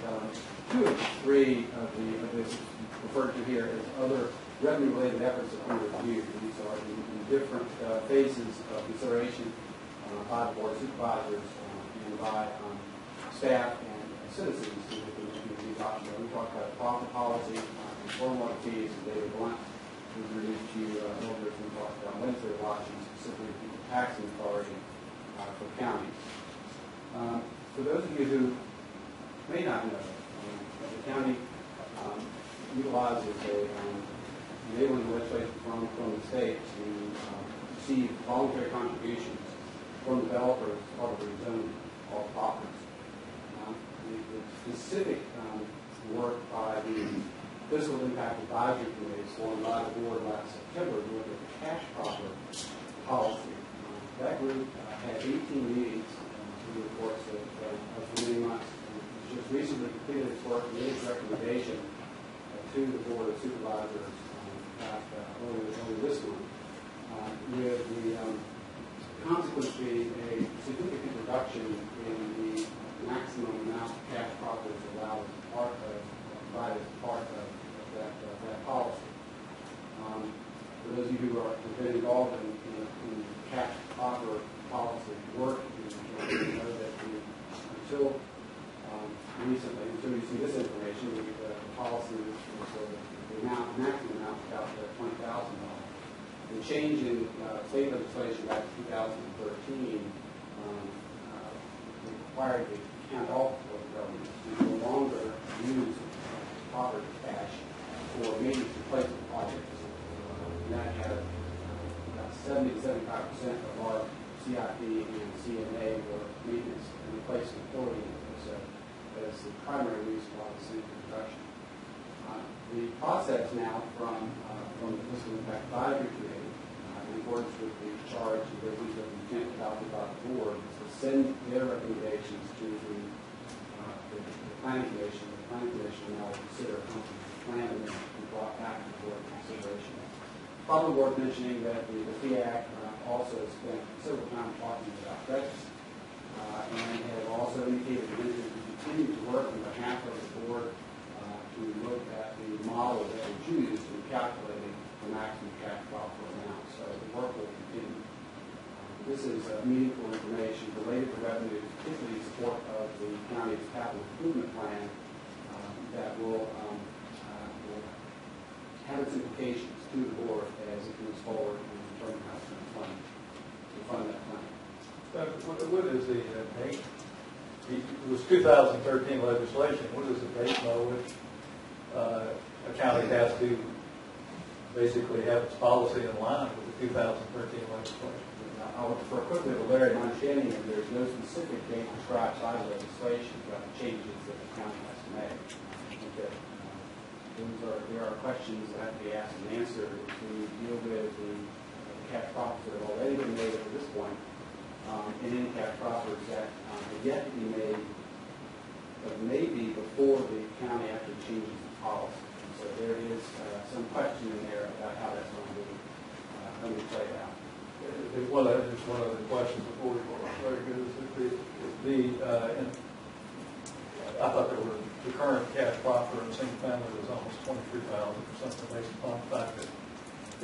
two of the three of this referred to here as other revenue-related efforts that we reviewed. These are in different phases of consideration by the Board of Supervisors and by staff and citizens who these options. We talked about profit policy and stormwater fees, and David Blunt was introduced to you earlier. We talked about legislative options, specifically the taxing authority for counties. For those of you who may not know, the county utilizes enabling legislation from the state to receive voluntary contributions from developers as part of rezoning all properties. The specific work by the Fiscal Impact Advisory Committee formed by the board last September to look at the cash profit policy. That group had 18 meetings through the course of many months. It just recently completed its work and made its recommendation to the Board of Supervisors earlier this month, with the consequence being a significant reduction in the maximum amount of cash profits allowed as part of that policy. For those of you who have been involved in cash profit policy work, you know that until recently, until you see this information, the policy was the maximum amount was about $20,000. The change in state legislation back in 2013 required the county all local governments to no longer use property cash for maintenance replacement projects. And that had about 70 to 75% of our CIP and CNA were maintenance and replacement authority as the primary reason why the city reduction. The process now from the Fiscal Impact Advisory Committee, and accordance with the charge and resolution of intent adopted by the board, is to send their recommendations to the planning commission. The planning commission will now consider a comprehensive plan and then be brought back to the board for consideration. Probably worth mentioning that the FIAC also spent considerable time talking about Texas, and have also indicated that it will continue to work on behalf of the board to look at the model that was used in calculating the maximum cash profit amount. So the work will continue. This is meaningful information related to revenues, particularly in support of the county's capital improvement plan that will have its implications to the board as it moves forward and determine how it's going to fund that plan. What is the date? It was 2013 legislation. What is the date by which a county has to basically have its policy in line with the 2013 legislation? I would prefer quickly to Larry, my understanding is there's no specific date prescribed by the legislation about the changes that the county has to make. I think that there are questions that have to be asked and answered as we deal with the cash profits that have already been made up to this point, and any cash profits that have yet to be made, but may be before the county actually changes the policy. And so there is some question in there about how that's going to be played out. Just one other question before we go on. Very good. I thought the current cash profit in a single family was almost $23,000 or something based upon the fact that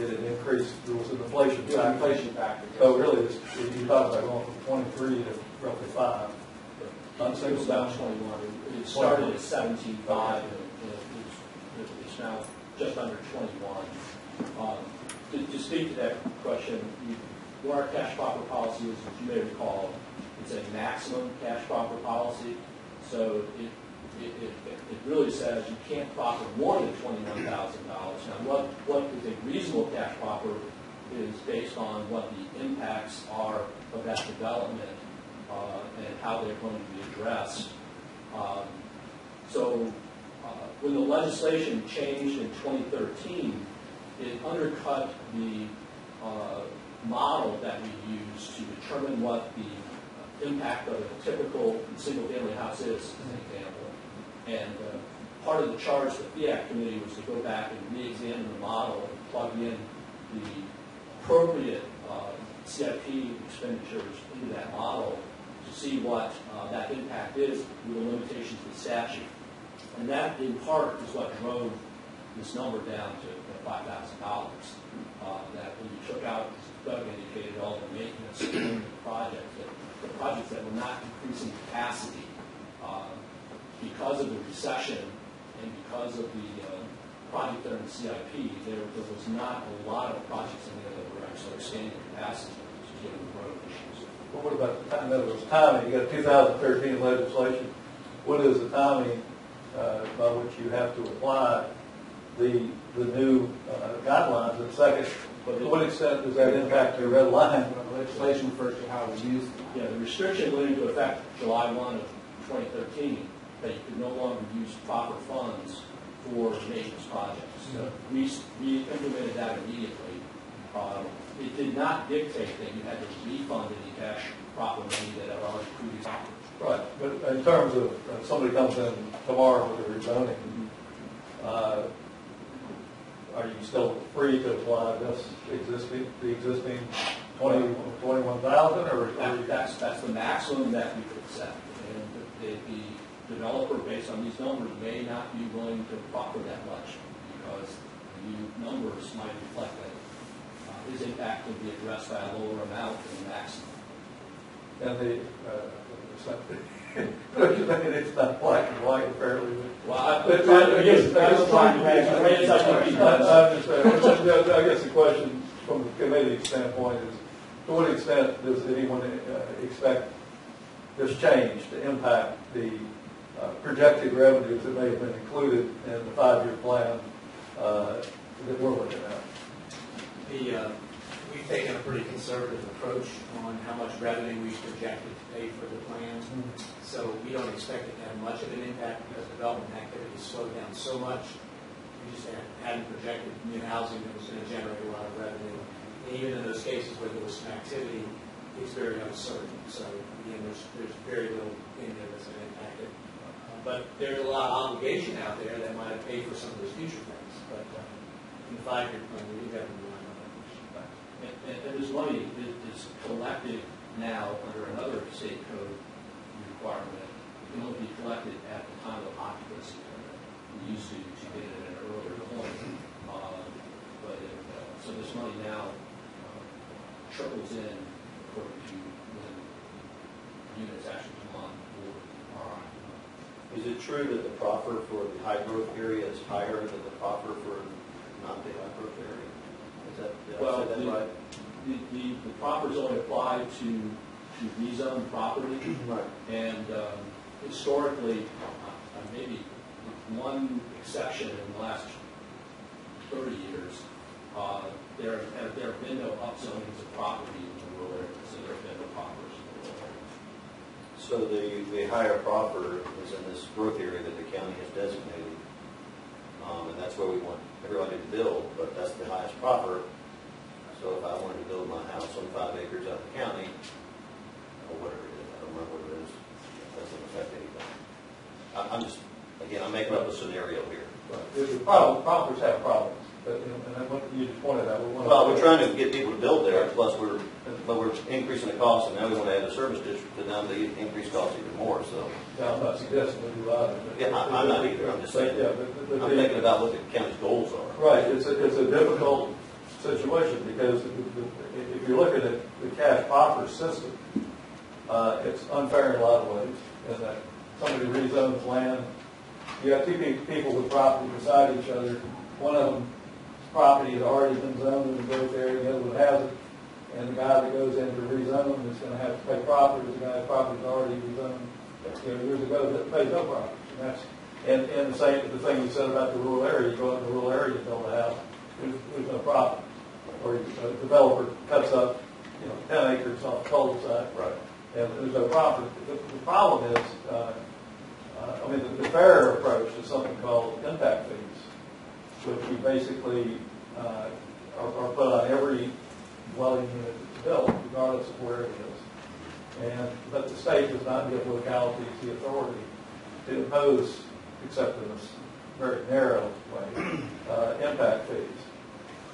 it had increased. There was an inflation factor. Inflation factor. So really, you talk about going from 23 to roughly 5. It was about 21. It started at 17.5, and it's now just under 21. To speak to that question, what our cash profit policy is, as you may recall, it's a maximum cash profit policy. So it really says you can't profit more than $21,000. Now, what is a reasonable cash profit is based on what the impacts are of that development and how they're going to be addressed. When the legislation changed in 2013, it undercut the model that we use to determine what the impact of a typical single-family house is, as an example. And part of the charge of the FIAC committee was to go back and re-examine the model and plug in the appropriate CIP expenditures into that model to see what that impact is with the limitations of the statute. And that, in part, is what drove this number down to $5,000. That when you took out, as Doug indicated, all the maintenance in the projects that were not increasing capacity because of the recession and because of the project that are in the CIP, there was not a lot of projects in there that were actually expanding capacity given the growth issues. Well, what about the time? In other words, timing. You got 2013 legislation. What is the timing by which you have to apply the new guidelines? And second, to what extent does that impact your red line? The legislation refers to how we use them. Yeah, the restriction went into effect July 1 of 2013, that you could no longer use proper funds for maintenance projects. So we implemented that immediately. It did not dictate that you had to refund any cash proper money that had already previously offered. Right, but in terms of somebody comes in tomorrow with a rezoning, are you still free to apply the existing 21,000, or that's the maximum that we could accept, and the developer, based on these numbers, may not be willing to proffer that much because the new numbers might reflect that his impact would be addressed by a lower amount than the maximum. And it's not black and white apparently. Well, I guess the question from the committee standpoint is, to what extent does anyone expect this change to impact the projected revenues that may have been included in the 5-year plan that we're looking at? We've taken a pretty conservative approach on how much revenue we projected to pay for the plan. So we don't expect it to have much of an impact because development activity slowed down so much. We just hadn't projected new housing that was going to generate a lot of revenue. even in those cases where there was some activity, it's very uncertain. So again, there's very little in there that's going to impact it. But there's a lot of obligation out there that might have paid for some of those future things. But in the 5-year plan, we do have to rely on that. And this money is collected now under another state code requirement. It can only be collected at the time of occupancy permit. We used to get it at an earlier point. So this money now trickles in according to when units actually come on board are occupied. Is it true that the proffer for the high growth area is higher than the proffer for not the high growth area? Is that, did I say that right? The proffers only apply to rezoned property. Right. And historically, maybe one exception in the last 30 years, there have been no upzonings of property in the rural areas, so there have been no proffers in the rural areas. So the higher proffer is in this growth area that the county has designated, and that's where we want everybody to build, but that's the highest proffer. So if I wanted to build my house on 5 acres out of the county, or whatever it is, I don't remember what it is, that doesn't affect anything. I'm just, again, I'm making up a scenario here. The proffers have problems, but, and what you just pointed out. Well, we're trying to get people to build there, plus we're increasing the cost, and now we want to add a service district, and now they increase costs even more, so. Yeah, I'm not suggesting we do either. Yeah, I'm not either, I'm just saying, I'm thinking about what the county's goals are. Right, it's a difficult situation, because if you're looking at the cash proffer system, it's unfair in a lot of ways, in that somebody rezones land. You have two people with property beside each other. One of them's property has already been zoned in the growth area, the other one hasn't. And the guy that goes in to rezone is going to have to pay property. The guy's property is already rezoned years ago that pays no property. And the thing you said about the rural area, you go out in the rural area and build a house, there's no profit. Or a developer cuts up 10 acres off the cul-de-sac, Right. and there's no profit. The problem is, the fair approach is something called impact fees, which you basically are put on every dwelling unit that's built, regardless of where it is. But the state does not give localities the authority to impose, except in this very narrow way, impact fees.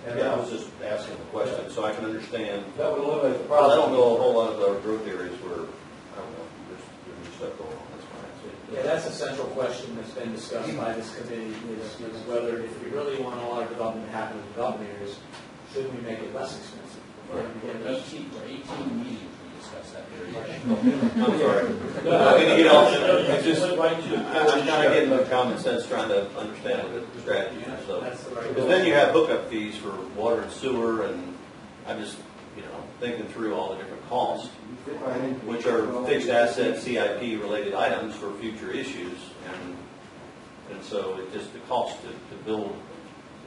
And Yeah, I was just asking the question, so I can understand. that would eliminate the Well, problem. I don't know a whole lot of the growth areas where, I don't know, there's new stuff going on, that's fine. Yeah, that's a central question that's been discussed by this committee, is whether if we really want a lot of development to happen in development areas, should we make it less expensive? And 18 meetings we discussed that very issue. I'm sorry. It's just, I'm kind of getting the common sense, trying to understand the strategy, so. That's the right. Because then you have hookup fees for water and sewer, and I'm just, thinking through all the different costs, which are fixed asset CIP related items for future issues, and so it just, the cost to build,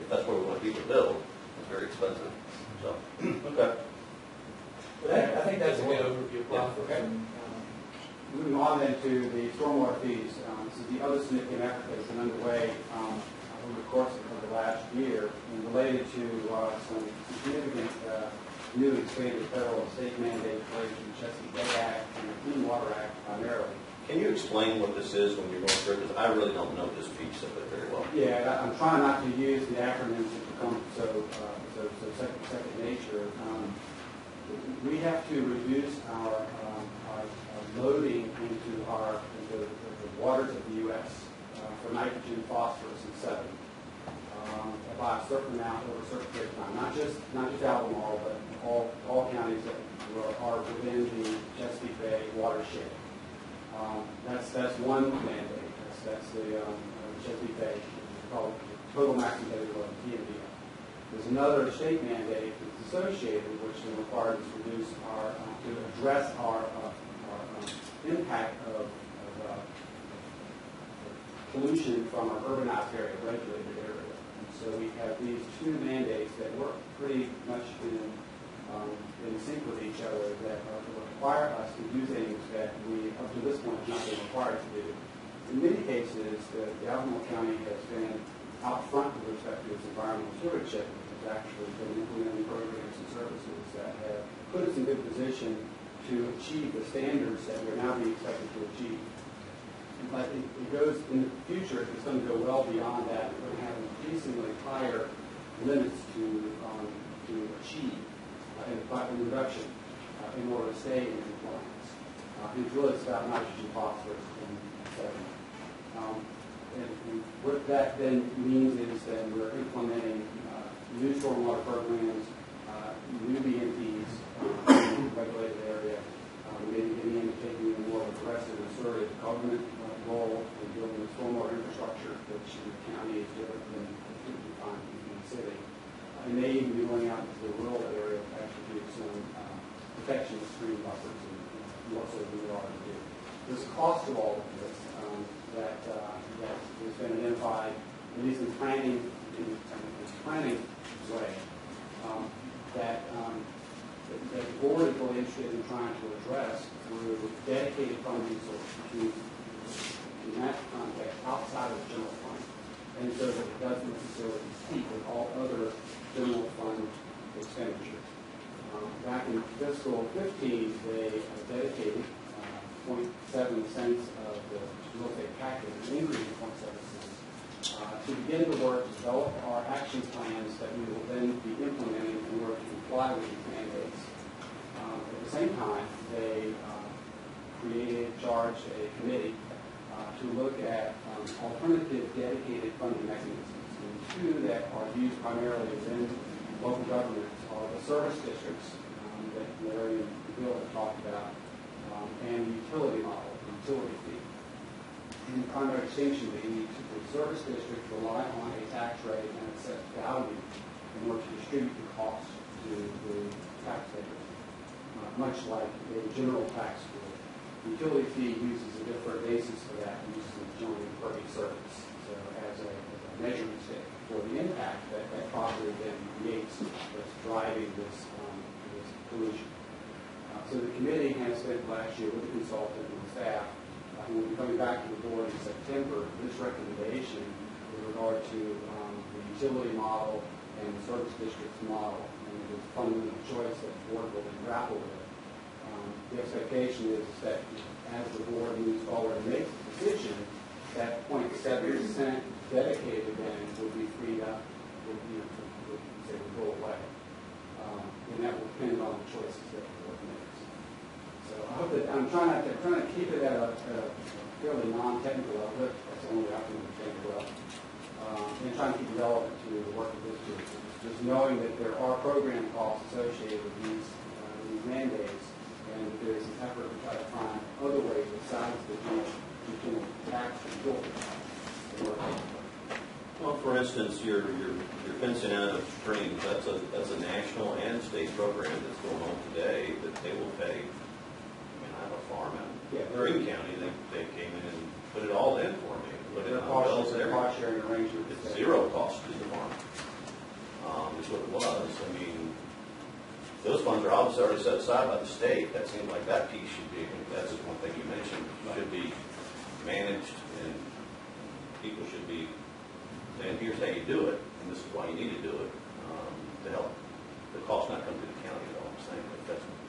if that's where we want people to build, is very expensive, so, okay. I think that's a good overview of profit. Okay. Moving on then to the stormwater fees. This is the other significant effort that's been underway over the course of the last year and related to some significant new expanded federal and state mandates related to the Chesapeake Bay Act and the Clean Water Act primarily. Can you explain what this is when you're going through it? Because I really don't know this piece of it very well. Yeah, I'm trying not to use the acronyms that become so second nature. We have to reduce our loading into the waters of the U.S. For nitrogen, phosphorus, and sediment by a certain amount over a certain period of time. Not just Albemarle, but all counties that are within the Chesapeake Bay watershed. That's one mandate. That's the Chesapeake Bay, called total maximum daily load, TMDL. There's another state mandate that's associated, which will require us to address our impact of pollution from our urbanized area, regulated area. And so we have these two mandates that work pretty much in sync with each other that require us to do things that we, up to this point, have not been required to do. In many cases, the Albemarle County has been out front with respect to its environmental stewardship. It's actually been implementing programs and services that have put us in good position to achieve the standards that we're now being expected to achieve. But it goes, in the future, it's going to go well beyond that. We're going to have increasingly higher limits to achieve in reduction in order to stay in compliance. And really it's about nitrogen, phosphorus, and sediment. And what that then means is that we're implementing new stormwater programs, new BMPs in the regulated area. Maybe getting into taking a more aggressive and assertive government role in building the stormwater infrastructure, which in the county is different than what you find in the city. And may even be going out into the rural area to actually do some protection of stream buffers and what sort of we are to do. There's a cost to all of this that has been identified, at least in planning way, that the board is really interested in trying to address through dedicated funding sources in that context outside of the general fund, and so that it doesn't necessarily compete with all other general fund expenditures. Back in fiscal 15, they dedicated 0.7 cents of the real estate package, an increase of 0.7 cents, to begin the work to develop our action plans that we will then be implementing in order to comply with these mandates. At the same time, they charged a committee to look at alternative dedicated funding mechanisms. And two that are used primarily within local governments are the service districts that Larry and Bill have talked about, and the utility model, the utility fee. And the primary distinction being the service districts rely on a tax rate and a set value in order to distribute the cost to the taxpayers, much like a general tax would. The utility fee uses a different basis for that, it uses a generally per service, so as a measurement stick for the impact that that property then creates that's driving this pollution. So the committee has spent last year with the consultant and the staff, and we'll be coming back to the board in September, this recommendation with regard to the utility model and the service district's model, and the fundamental choice that the board will grapple with. The expectation is that as the board moves forward and makes a decision, that 0.7% dedicated then will be freed up, will go away. And that will depend on the choices that the board makes. So I hope that I'm trying to keep it at a fairly non-technical level. That's the only way I can understand it well. And trying to keep it relevant to the work of this group. Just knowing that there are program costs associated with these mandates, and that there's an effort to try to find other ways besides the general tax and work. Well, for instance, you're fencing out of streams. That's a national and state program that's going on today that they will pay. I mean, I have a farm out in Green County. They came in and put it all in for me. Put it on wells and everything. Cost sharing arrangement. It's zero cost to the farm. Is what it was. I mean, those funds are obviously already set aside by the state. That seems like that piece should be. That's just one thing you mentioned. Should be managed, and people should be saying, "Here's how you do it, and this is why you need to do it to help the cost not come to the county." At all, I'm saying that that's what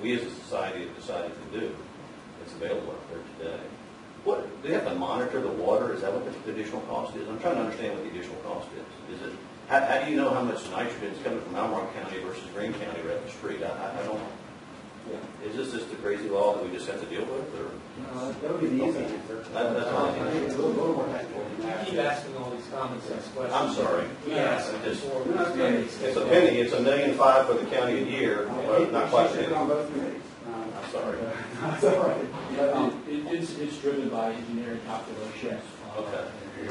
we as a society have decided to do. It's available out there today. What do they have to monitor the water? Is that what the additional cost is? I'm trying to understand what the additional cost is. Is it how do you know how much nitrogen is coming from Albemarle County versus Greene County right up the street? I don't. Is this just a crazy law that we just have to deal with, or? That would be the easy answer. That's all I I think it's a little more technical than You that. keep asking all these common sense questions. I'm sorry. We asked I'm just- before. It's a penny. It's $1.5 million for the county a year. Well, not quite a penny. On both committees. I'm sorry. That's all right. But, It's driven by engineering calculations. Okay.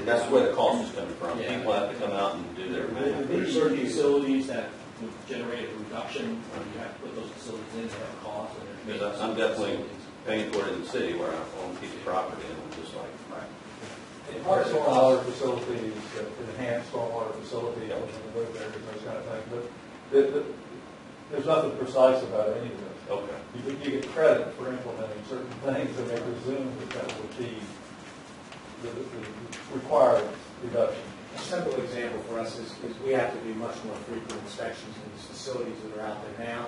That's where the cost is coming from. Yeah. People have to come out and do their math. There are certain facilities that would generate a reduction, you have to put those facilities in, they have costs. And there's Because I'm definitely paying for it in the city where I own a piece of property, and I'm just like, And Our part of the stormwater facilities, enhanced stormwater facilities, those kind of things, but there's nothing precise about any of this. okay. You get credit for implementing certain things, and they presume that will achieve the required reduction. A simple example for us is we have to do much more frequent inspections in these facilities that are out there now.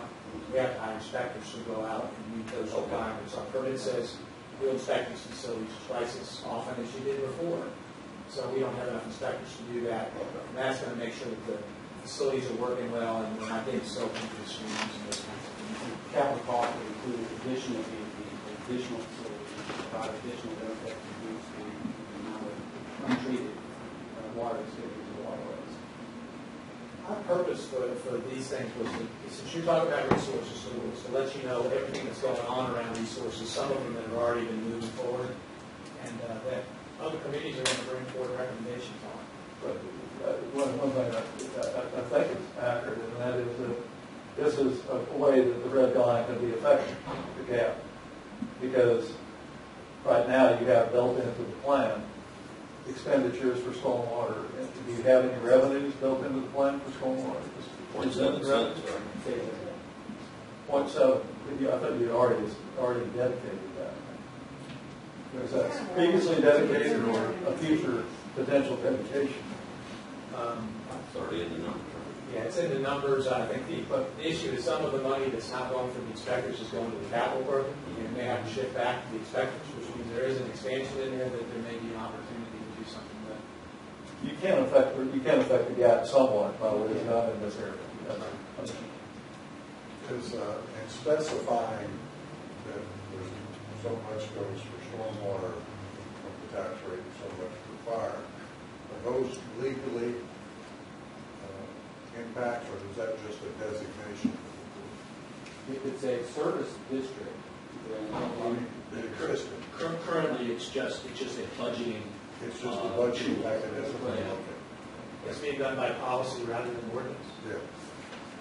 We have to hire inspectors to go out and meet those requirements. Our permit says you'll inspect these facilities twice as often as you did before. So we don't have enough inspectors to do that. And that's going to make sure that the facilities are working well and not getting soaked into the streams and those kinds of things. Capital cost would include additional facilities, provide additional benefit to reduce the amount of untreated water that's getting into the waterways. Our purpose for these things was to, since you're talking about resources, was to let you know everything that's going on around resources, some of them that have already been moving forward, and that other committees are going to bring forward recommendations on. But one thing I think is accurate, and that is that this is a way that the red line can be affected, the gap. Because right now you have built into the plan expenditures for stormwater. Do you have any revenues built into the plan for stormwater? 0.7 cents, 0.7. I thought you already dedicated that. Was that previously dedicated or a future potential dedication? It's already in the number. Yeah, it's in the numbers. I think the issue is some of the money that's not going from the inspectors is going to the capital program. You may have to shift back to the inspectors, which means there is an expansion in there that there may be an opportunity to do something with. You can affect the gap somewhat by what is done in this area. Is in specifying that there's so much goes for stormwater from the tax rate and so much for fire, are those legally impacts, or is that just a designation? If it's a service district, then Kristen, Currently, it's just a budgeting. it's just a budgeting mechanism. Yeah. Okay. It's being done by policy rather than ordinance. Yeah.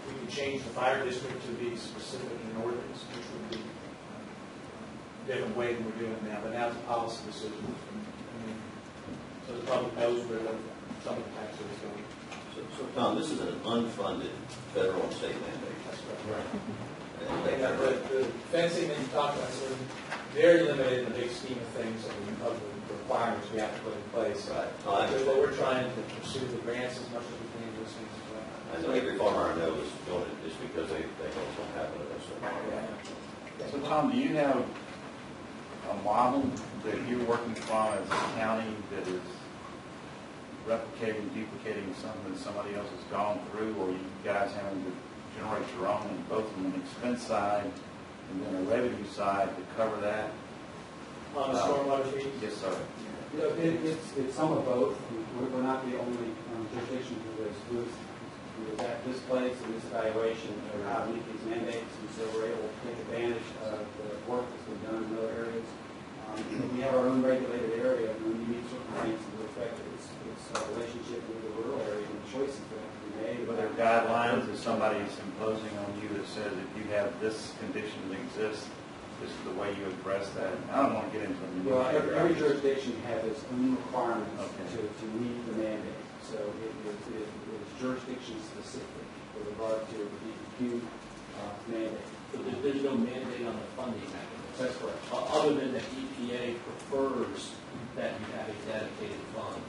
We can change the fire district to be specific in an ordinance, which would be a different way than we're doing it now, but now it's a policy decision. So the public knows where some of the taxes is going. So Tom, this is an unfunded federal and state mandate. That's Right. And the fencing that you talked about is very limited in the big scheme of things of the requirements we have to put in place. Right. Oh, I But we're trying to pursue the grants as much as we can, those things as well. I know every farmer I know is doing it just because they know it's going to happen eventually. Yeah. So Tom, do you have a model that you're working from as a county that is replicating, duplicating something that somebody else has gone through, or you guys having to generate your own, and both from an expense side and then a revenue side to cover that? On the stormwater fees? Yes, sir. You know, it's some of both. We're not the only jurisdiction who was at this place in this evaluation of how to meet these mandates, and so we're able to take advantage of the work that's been done in other areas. We have our own regulated area, and when you meet certain things that will affect its relationship with the rural area and the choices that have to be made. Are there guidelines that somebody's imposing on you that says if you have this condition that exists, this is the way you address that? I don't want to get into the Well, every jurisdiction has its own requirements Okay. to meet the mandate. So it is jurisdiction specific with regard to the DEQ mandate. But there's no mandate on the funding mechanism. That's correct. Other than that EPA prefers that you have a dedicated fund,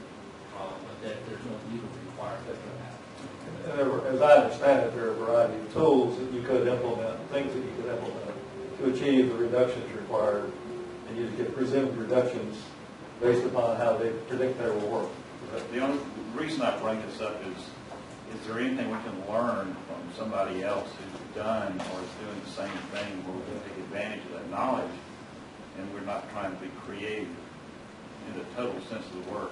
but that there's no legal requirement for that. And as I understand it, there are a variety of tools that you could implement, things that you could implement to achieve the reductions required, and you get presumed reductions based upon how they predict they will work. The only reason I bring this up is there anything we can learn from somebody else who's done or is doing the same thing where we can take advantage of that knowledge and we're not trying to be creative in the total sense of the word?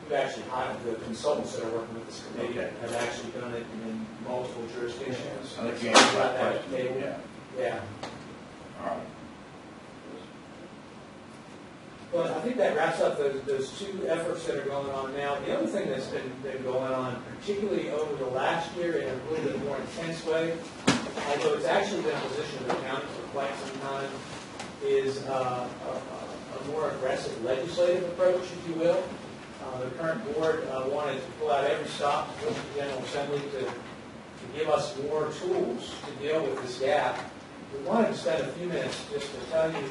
We've actually hired the consultants that are working with this committee, Okay. have actually done it in multiple jurisdictions. I think you Got answered that that question. table. Yeah. Yeah. All right. Well, I think that wraps up those two efforts that are going on now. The other thing that's been going on, particularly over the last year in a little bit more intense way, although it's actually been a position of the county for quite some time, is a more aggressive legislative approach, if you will. The current board wanted to pull out every stop to the General Assembly to give us more tools to deal with this gap. We wanted to spend a few minutes just to tell you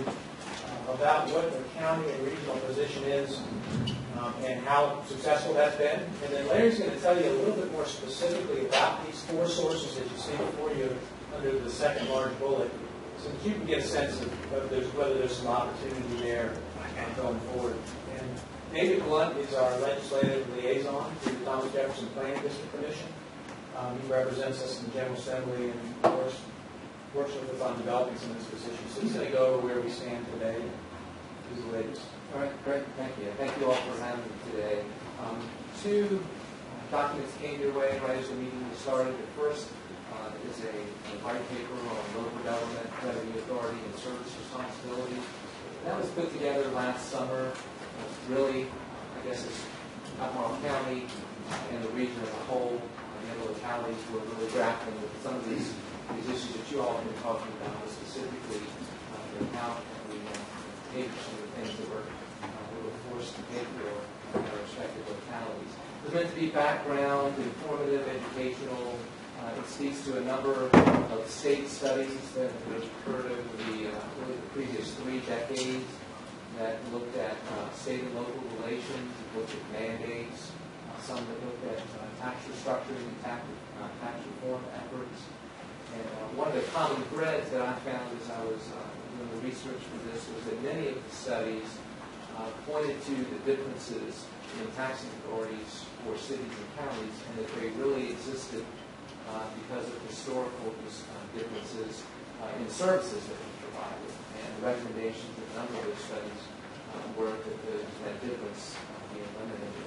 about what the county and regional position is and how successful that's been. And then Larry's going to tell you a little bit more specifically about these 4 sources that you see before you under the second large bullet, so that you can get a sense of whether there's some opportunity there going forward. And David Blunt is our legislative liaison to the Thomas Jefferson Planning District Commission. He represents us in the General Assembly and, of course, works with us on developing some of these positions. So he's going to go over where we stand today. He's the latest. All right, great, thank you. Thank you all for having me today. 2 documents came your way right as the meeting started. The first is a white paper on local government, revenue authority, and service responsibilities. That was put together last summer. Really, I guess it's Albemarle County and the region as a whole, and the localities were really grappling with some of these issues that you all have been talking about, specifically how we pay for some of the things that we're forced to pay for in our respective localities. It's meant to be background, informative, educational. It speaks to a number of state studies that have occurred over the previous 3 decades that looked at state and local relations, looked at mandates, some that looked at tax restructuring and tax reform efforts. And one of the common threads that I found as I was doing the research for this was that many of the studies pointed to the differences in taxing authorities for cities and counties, and that they really existed because of historical differences in services that were provided. And the recommendations in a number of those studies were that difference be eliminated.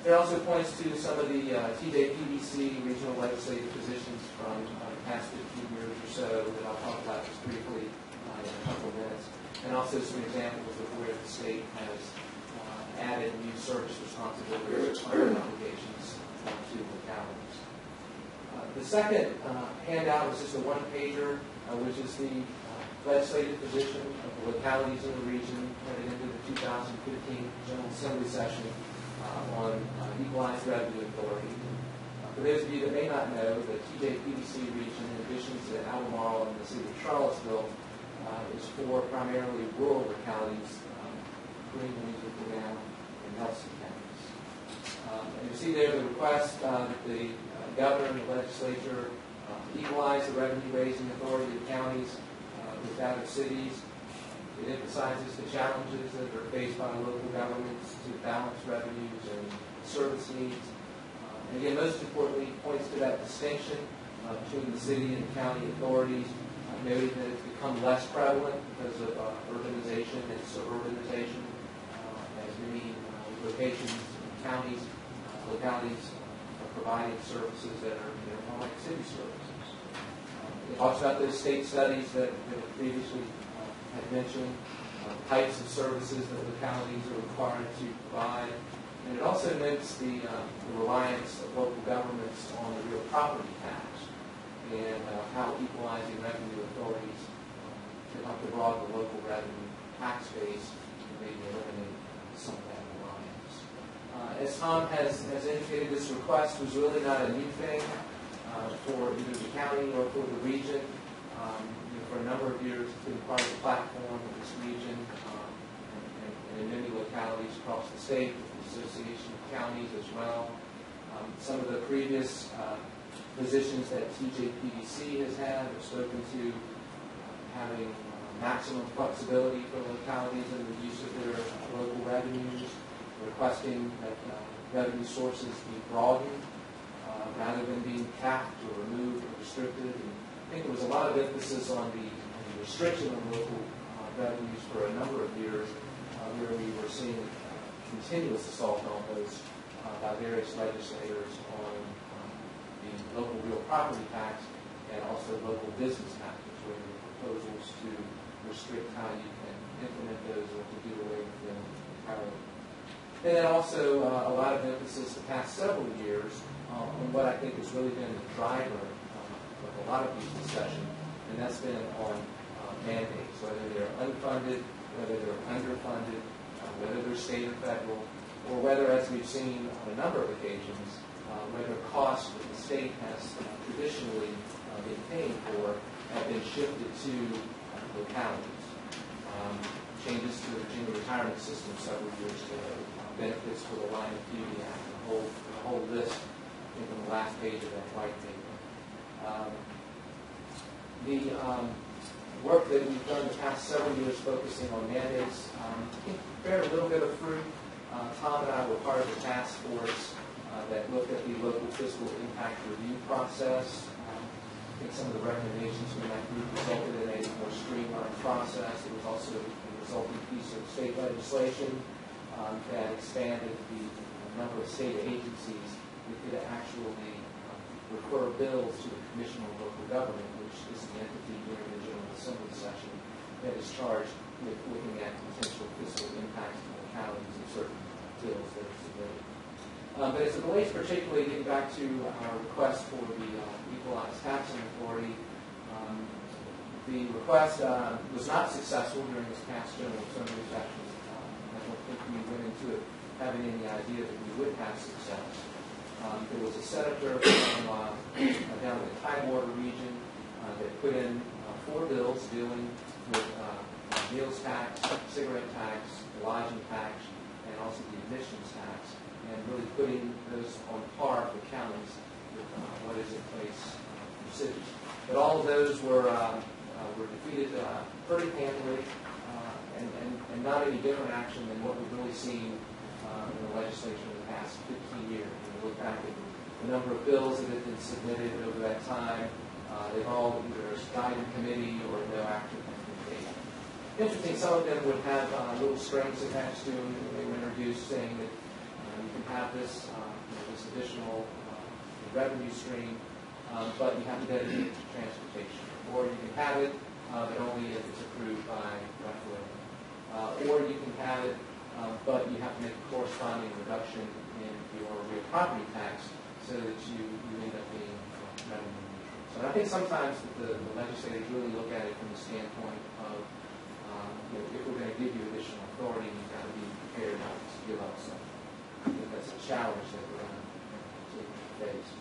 It also points to some of the TJPDC regional legislative positions from the past 15 years or so that I'll talk about just briefly in a couple of minutes, and also some examples of where the state has added new service responsibilities and obligations to localities. The second handout is just a 1-pager, which is the legislative position of the localities in the region headed into the 2015 General Assembly session on equalized revenue authority. For those of you that may not know, the TJPDC region, in addition to Albemarle and the city of Charlottesville, is 4 primarily rural localities, Green, Louisiana, and Nelson counties. And you see there the request that the governor and the legislature equalize the revenue-raising authority of counties with that of cities. It emphasizes the challenges that are faced by local governments to balance revenues and service needs. And again, most importantly, points to that distinction between the city and the county authorities, noting that it's become less prevalent because of urbanization and suburbanization, as many locations, counties, localities are providing services that are more like city services. It talks about those state studies that previously had mentioned, types of services that localities are required to provide. And it also notes the reliance of local governments on the real property tax and how equalizing revenue authorities can help to broaden the local revenue tax base and maybe eliminate some of that reliance. As Tom has indicated, this request was really not a new thing for either the county or for the region. For a number of years, it's been part of the platform of this region and in many localities across the state, the Association of Counties as well. Some of the previous positions that TJPDC has had have spoken to having maximum flexibility for localities in the use of their local revenues, requesting that revenue sources be broadened rather than being capped or removed or restricted. And I think there was a lot of emphasis on the restriction of local revenues for a number of years, where we were seeing continuous assault on those by various legislators on the local real property tax and also local business taxes, where there were proposals to restrict how you can implement those or to do away with them entirely. And then also a lot of emphasis the past several years on what I think has really been the driver of a lot of these discussions, and that's been on mandates, whether they're unfunded, whether they're underfunded, whether they're state or federal, or whether, as we've seen on a number of occasions, whether costs that the state has traditionally been paying for have been shifted to localities. Changes to the Virginia retirement system several years ago benefits for the line of duty act, the whole list, I think, on the last page of that white paper. The work that we've done the past several years focusing on mandates, I think bear a little bit of fruit. Tom and I were part of the task force that looked at the local fiscal impact review process. I think some of the recommendations from that group resulted in a more streamlined process. It was also a resulting piece of state legislation that expanded the number of state agencies that could actually refer bills to the Commission on Local Government, which is the entity during the General Assembly session that is charged with looking at potential fiscal impacts to localities of certain bills that are submitted. But as it relates particularly, getting back to our request for the equalized taxing authority, the request was not successful during this past General Assembly session. I don't think we went into it having any idea that we would have success. There was a senator from down in the Tidewater region that put in 4 bills dealing with meals tax, cigarette tax, lodging tax, and also the admissions tax, and really putting those on par for counties with what is in place for cities. But all of those were defeated pretty handily, and not any different action than what we've really seen in the legislature in the past 15 years. When you look back at the number of bills that have been submitted over that time, they've all either died in committee or no action has been taken. Interesting, some of them would have little strings attached to them that they were introduced saying that you can have this, this additional revenue stream, but you have to dedicate it to transportation. Or you can have it, but only if it's approved by referendum. Or you can have it, but you have to make a corresponding reduction in your real property tax so that you end up being revenue neutral. So I think sometimes the legislators really look at it from the standpoint of, if we're going to give you additional authority, you've got to be prepared not to give up something. I think that's a challenge that we're going to face.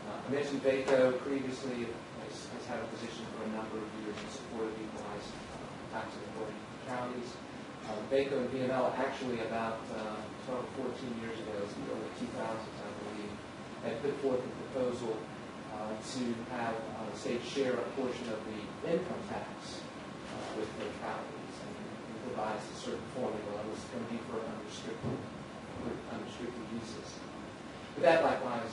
I mentioned VACO previously has had a position for a number of years in support of equalized taxing authority for counties. VACO and VML actually about 12 or 14 years ago, in the early 2000s, I believe, had put forth a proposal to have the state share a portion of the income tax with localities, and it provides a certain formula. It was going to be for unrestricted uses. But that likewise,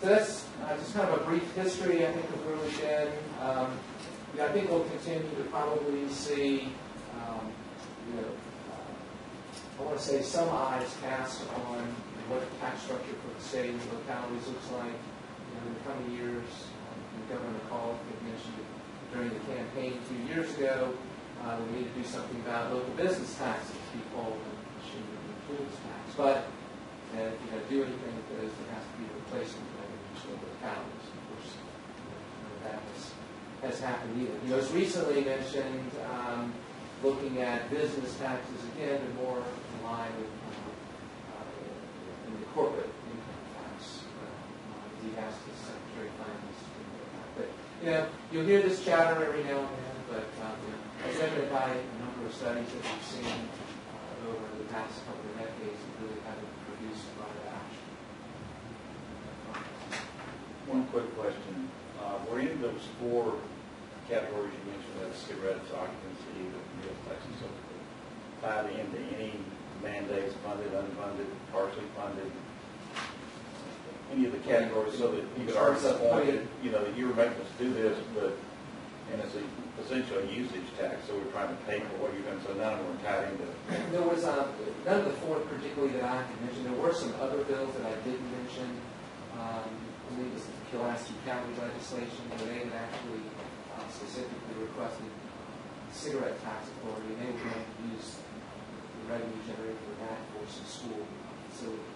so that's just kind of a brief history, I think, of where we've been. I think we'll continue to probably see, I want to say some eyes cast on what the tax structure for the state and localities looks like in the coming years. Governor McCall mentioned it during the campaign 2 years ago. We need to do something about local business taxes, to be called the machinery and tools tax. But if you're going to do anything with those, there has to be a replacement mechanism for localities. Of course, that has happened either. You most recently mentioned looking at business taxes again, and more in line with in the corporate income tax. He asked the Secretary of Finance to do that. But you'll hear this chatter every now and then. But as evident by a number of studies that we've seen over the past couple of decades, that really haven't produced a lot of action. One quick question. Were any of those 4 categories you mentioned, that's cigarettes, occupancy, the meal tax, and so forth, tied into any mandates, funded, unfunded, partially funded? Any of the categories, so that you could argue the point that, that you were making us do this, but, and it's essentially a usage tax, so we're trying to pay for what you're doing, so none of them were tied into. There was none of the 4 particularly that I could mention. There were some other bills that I didn't mention. I believe it was the Pulaski County legislation where they had actually specifically requested cigarette tax authority, and they were going to use the revenue generated for that for some school facilities.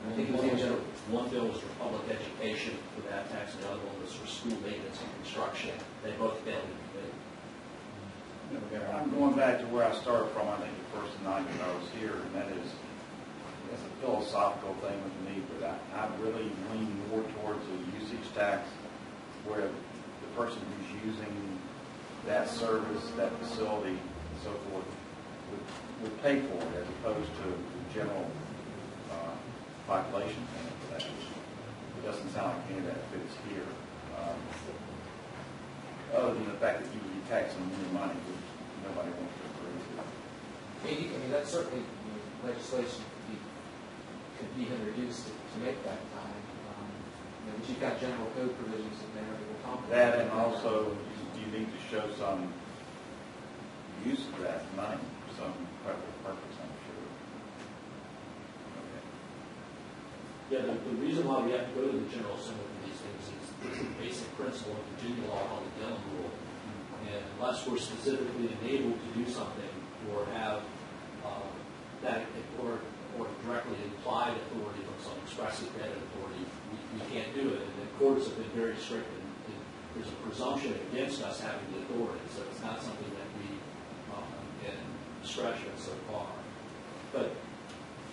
I think one bill was for public education for that tax, and the other one was for school maintenance and construction. They both failed in committee. I'm going back to where I started from, I think the first night that I was here, and that is, it's a philosophical thing with me, but I really lean more towards a usage tax where the person who's using that service, that facility, and so forth, would pay for it as opposed to the general population paying for that. It doesn't sound like any of that fits here. Other than the fact that you would be taxing more money, which nobody wants to agree to. I mean, that's certainly, legislation could be introduced to make that time. But you've got general code provisions in there that will complement That, and also you need to show some use of that money for some practical purpose, I'm sure. Okay. Yeah, the reason why we have to go to the General Assembly for these things is the basic principle of Virginia law called the Dillon Rule. And unless we're specifically enabled to do something or have that or directly implied authority from some expressly granted authority, we can't do it. And the courts have been very strict, and there's a presumption against us having the authority, so it's not something that we can stretch it so far. But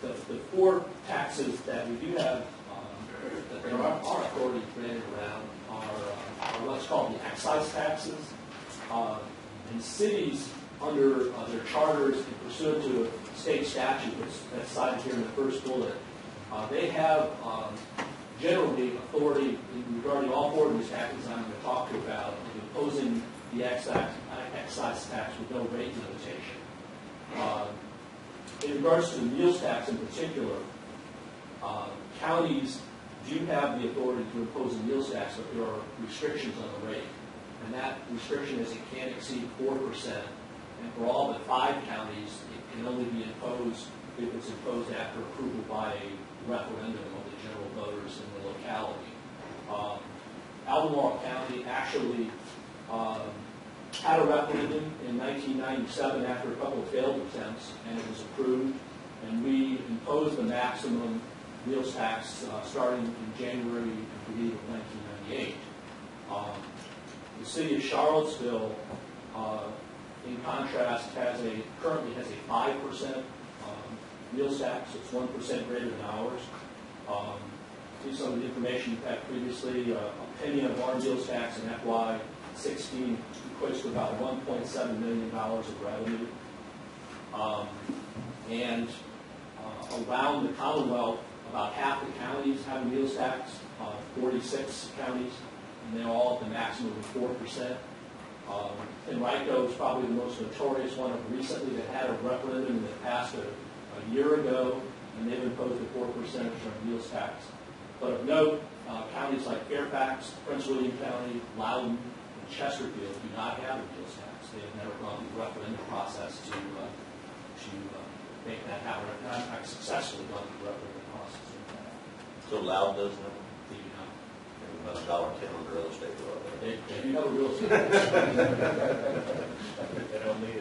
the four taxes that we do have that there are authority granted around are what's called the excise taxes. And cities, under their charters and pursuant to a state statute that's cited here in the first bullet, they have generally authority regarding all four of these taxes I'm going to talk to about, imposing the excise tax with no rate limitation. In regards to the meals tax in particular, counties do have the authority to impose a meals tax, but there are restrictions on the rate. And that restriction is it can't exceed 4%. And for all but 5 counties, it can only be imposed if it's imposed after approval by a referendum of the general voters in the locality. Albemarle County actually had a referendum in 1997 after a couple of failed attempts, and it was approved. And we imposed the maximum meals tax starting in January, I believe, of 1998. The city of Charlottesville, in contrast, currently has a 5% meals tax. It's 1% greater than ours. See some of the information you've had previously. A penny of our meals tax in FY16 equates to about $1.7 million of revenue. And around the Commonwealth, about half the counties have a meals tax, 46 counties, and they're all at the maximum of 4%. Henrico is probably the most notorious one of recently that had a referendum that passed a year ago, and they've imposed a 4% on meals tax. But of note, counties like Fairfax, Prince William County, Loudoun, and Chesterfield do not have a meals tax. They have never gone through the referendum process to make that happen. I've successfully gone through the referendum process. So Loud doesn't have one? They do not. About $1.10 on the real estate law. They do have a real estate tax. They don't need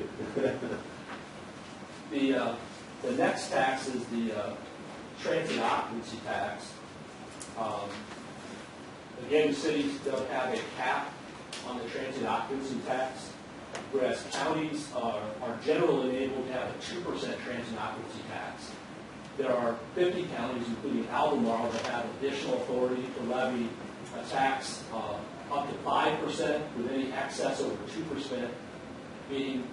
it. The next tax is the transient occupancy tax. Again, cities don't have a cap on the transient occupancy tax, whereas counties are generally able to have a 2% transient occupancy tax. There are 50 counties, including Albemarle, that have additional authority to levy a tax up to 5% with any excess over 2% being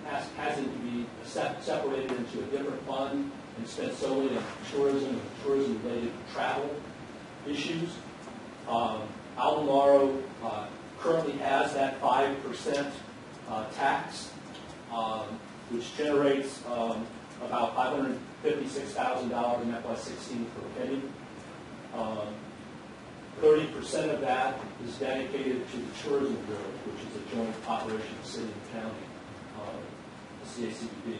has it to be separated into a different fund and spent solely on tourism and tourism-related travel issues. Albemarle currently has that 5% tax, which generates about $556,000 in FY16 per penny. 30% of that is dedicated to the tourism bureau, which is a joint operation of city and county, the CACBD.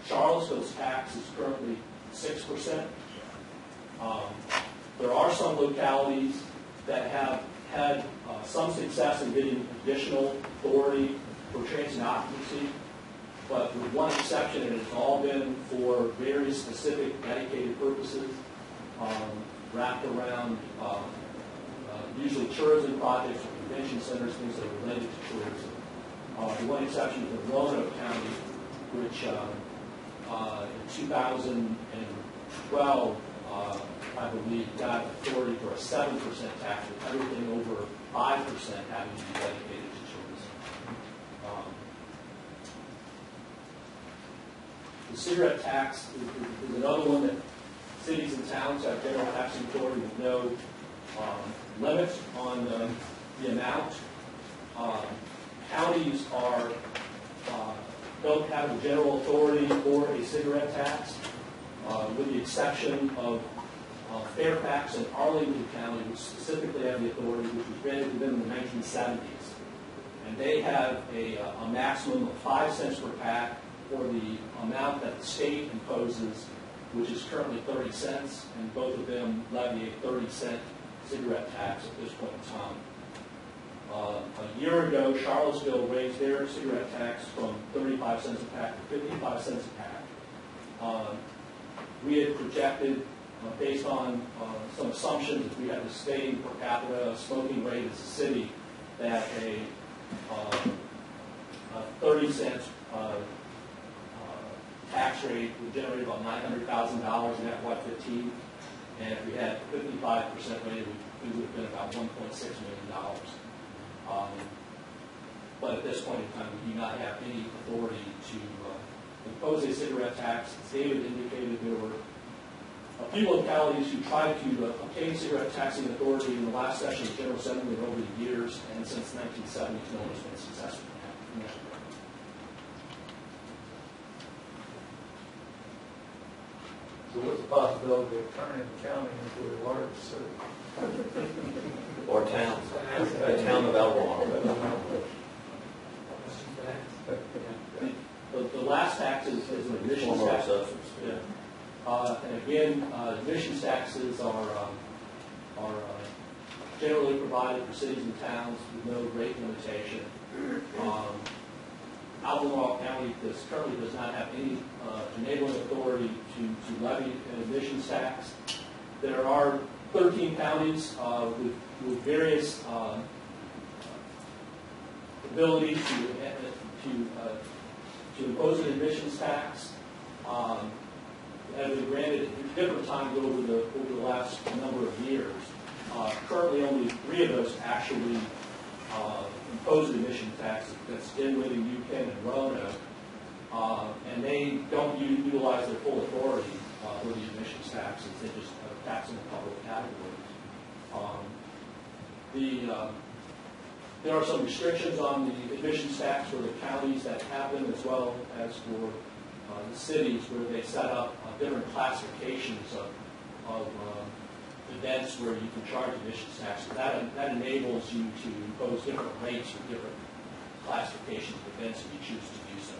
Charlottesville's tax is currently 6%. There are some localities that have had some success in getting additional authority for transient occupancy, but with one exception, and it's all been for very specific dedicated purposes, wrapped around usually tourism projects or convention centers, things that are related to tourism. The one exception is the Roanoke County, which in 2012, I believe, got authority for a 7% tax, with everything over 5% having to be dedicated to tourism. The cigarette tax is another one that cities and towns have general taxing authority with no limit on the amount. Counties don't have a general authority for a cigarette tax, with the exception of Fairfax and Arlington County, which specifically have the authority, which was granted to them in the 1970s. And they have a maximum of 5 cents per pack for the amount that the state imposes, which is currently 30 cents, and both of them levy a 30-cent cigarette tax at this point in time. A year ago, Charlottesville raised their cigarette tax from 35 cents a pack to 55 cents a pack. We had projected, based on some assumptions, that we had the state per capita smoking rate as a city, that a 30 cents tax rate would generate about $900,000 in FY15, and if we had 55% rate, we would have been about $1.6 million. But at this point in time, we do not have any authority to impose a cigarette tax. As David indicated, there were a few localities who tried to obtain cigarette taxing authority in the last session of the General Assembly and over the years, and since 1970, no one has been successful in that. So what's the possibility of turning the county into a large city? Or town, a town of Albemarle. The last tax is an admissions Former tax. substance. Yeah. And again, admissions taxes are generally provided for cities and towns with no rate limitation. Albemarle County currently does not have any enabling authority to levy an admissions tax. There are 13 counties with various ability to impose an admissions tax. Have been granted at different times over the last number of years. Currently, only 3 of those actually impose an admission tax. That's Dinwiddie, Newton, and Roanoke. And they don't utilize their full authority for the admissions taxes. They just tax them in a couple of categories. There are some restrictions on the admissions tax for the counties that have them, as well as for the cities, where they set up different classifications of events where you can charge admissions tax. That enables you to impose different rates for different classifications of events if you choose to do so.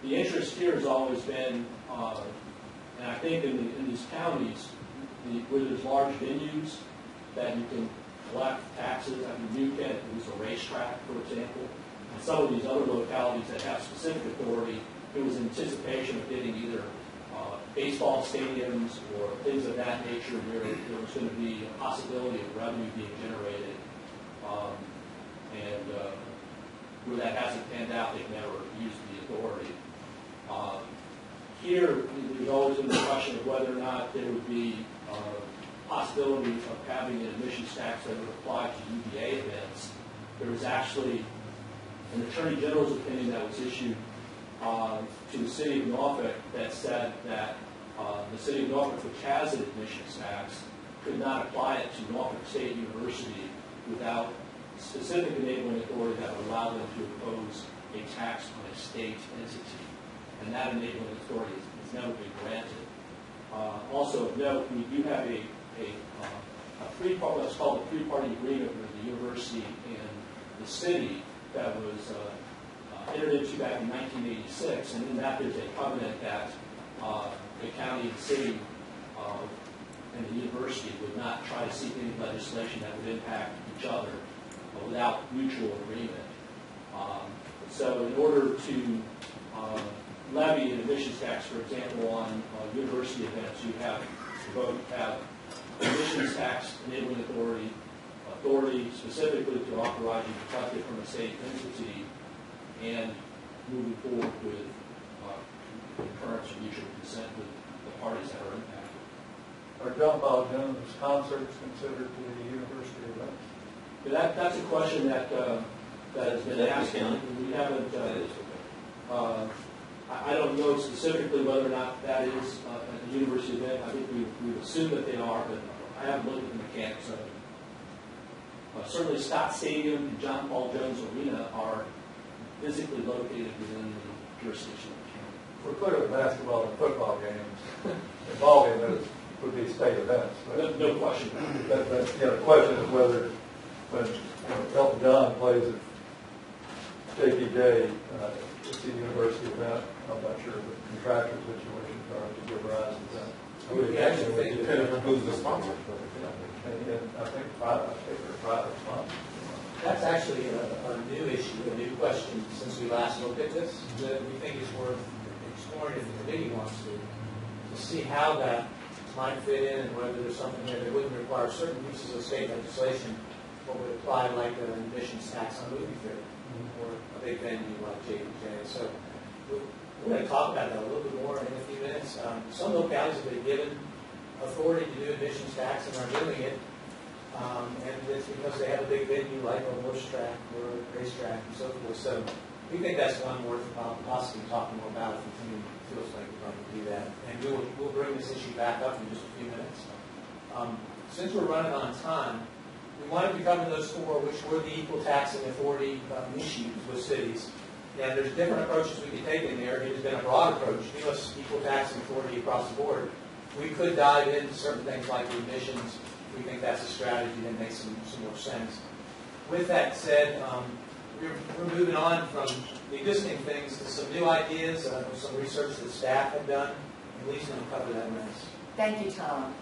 The interest here has always been, and I think in these counties, where there's large venues that you can collect taxes. I mean, Newton is a racetrack, for example. And some of these other localities that have specific authority, it was in anticipation of getting either baseball stadiums or things of that nature where there was going to be a possibility of revenue being generated. And where that hasn't panned out, they've never used the authority. Here, there's always been the question of whether or not there would be possibility of having an admissions tax that would apply to UVA events. There was actually an Attorney General's opinion that was issued to the City of Norfolk that said that the City of Norfolk, which has an admissions tax, could not apply it to Norfolk State University without specific enabling authority that would allow them to impose a tax on a state entity. And that enabling authority has never been granted. Also of note, we do have a what's called a three-party agreement with the university and the city that was entered into back in 1986, and in that there's a covenant that the county and city and the university would not try to seek any legislation that would impact each other without mutual agreement. So in order to levy an admissions tax, for example, on university events, you have to both have admissions tax enabling authority specifically to authorize you to collect it from a state entity, and moving forward with concurrence or mutual consent with the parties that are impacted. Are John Paul Jones concerts considered to be university events? That's a question that has been asked. We haven't I don't know specifically whether or not that is a university event. I think we assume that they are, but I haven't looked at the mechanics of it. Certainly Scott Stadium and John Paul Jones Arena are physically located within the jurisdiction of the county. We're clear with basketball and football games. And ball games would be state events. But, No question. but the question is whether when Elton John plays at JPJ, it's a university event. I'm not sure the contractual situations are to give rise to that. I would imagine it would depend on who's the sponsor. And I think private sponsor. That's actually a new issue, a new question since we last looked at this, that we think is worth exploring if the committee wants to see how that might fit in and whether there's something there that wouldn't require certain pieces of state legislation, but would apply like an admissions tax on movie theater or a big venue like JPJ. So we're going to talk about that a little bit more in a few minutes. Some localities have been given authority to do admissions tax and are doing it. And it's because they have a big venue like a horse track or a racetrack and so forth. So we think that's one worth possibly talking more about if the community feels like we're going to do that. And we'll bring this issue back up in just a few minutes. Since we're running on time, we wanted to cover those four, which were the equal taxing authority issues with cities. And there's different approaches we could take in there. It has been a broad approach. Give us equal taxing authority across the board. We could dive into certain things like the admissions. We think that's a strategy that makes some more sense. With that said, we're moving on from the existing things to some new ideas, some research that staff have done. And Lisa will cover that next. Thank you, Tom.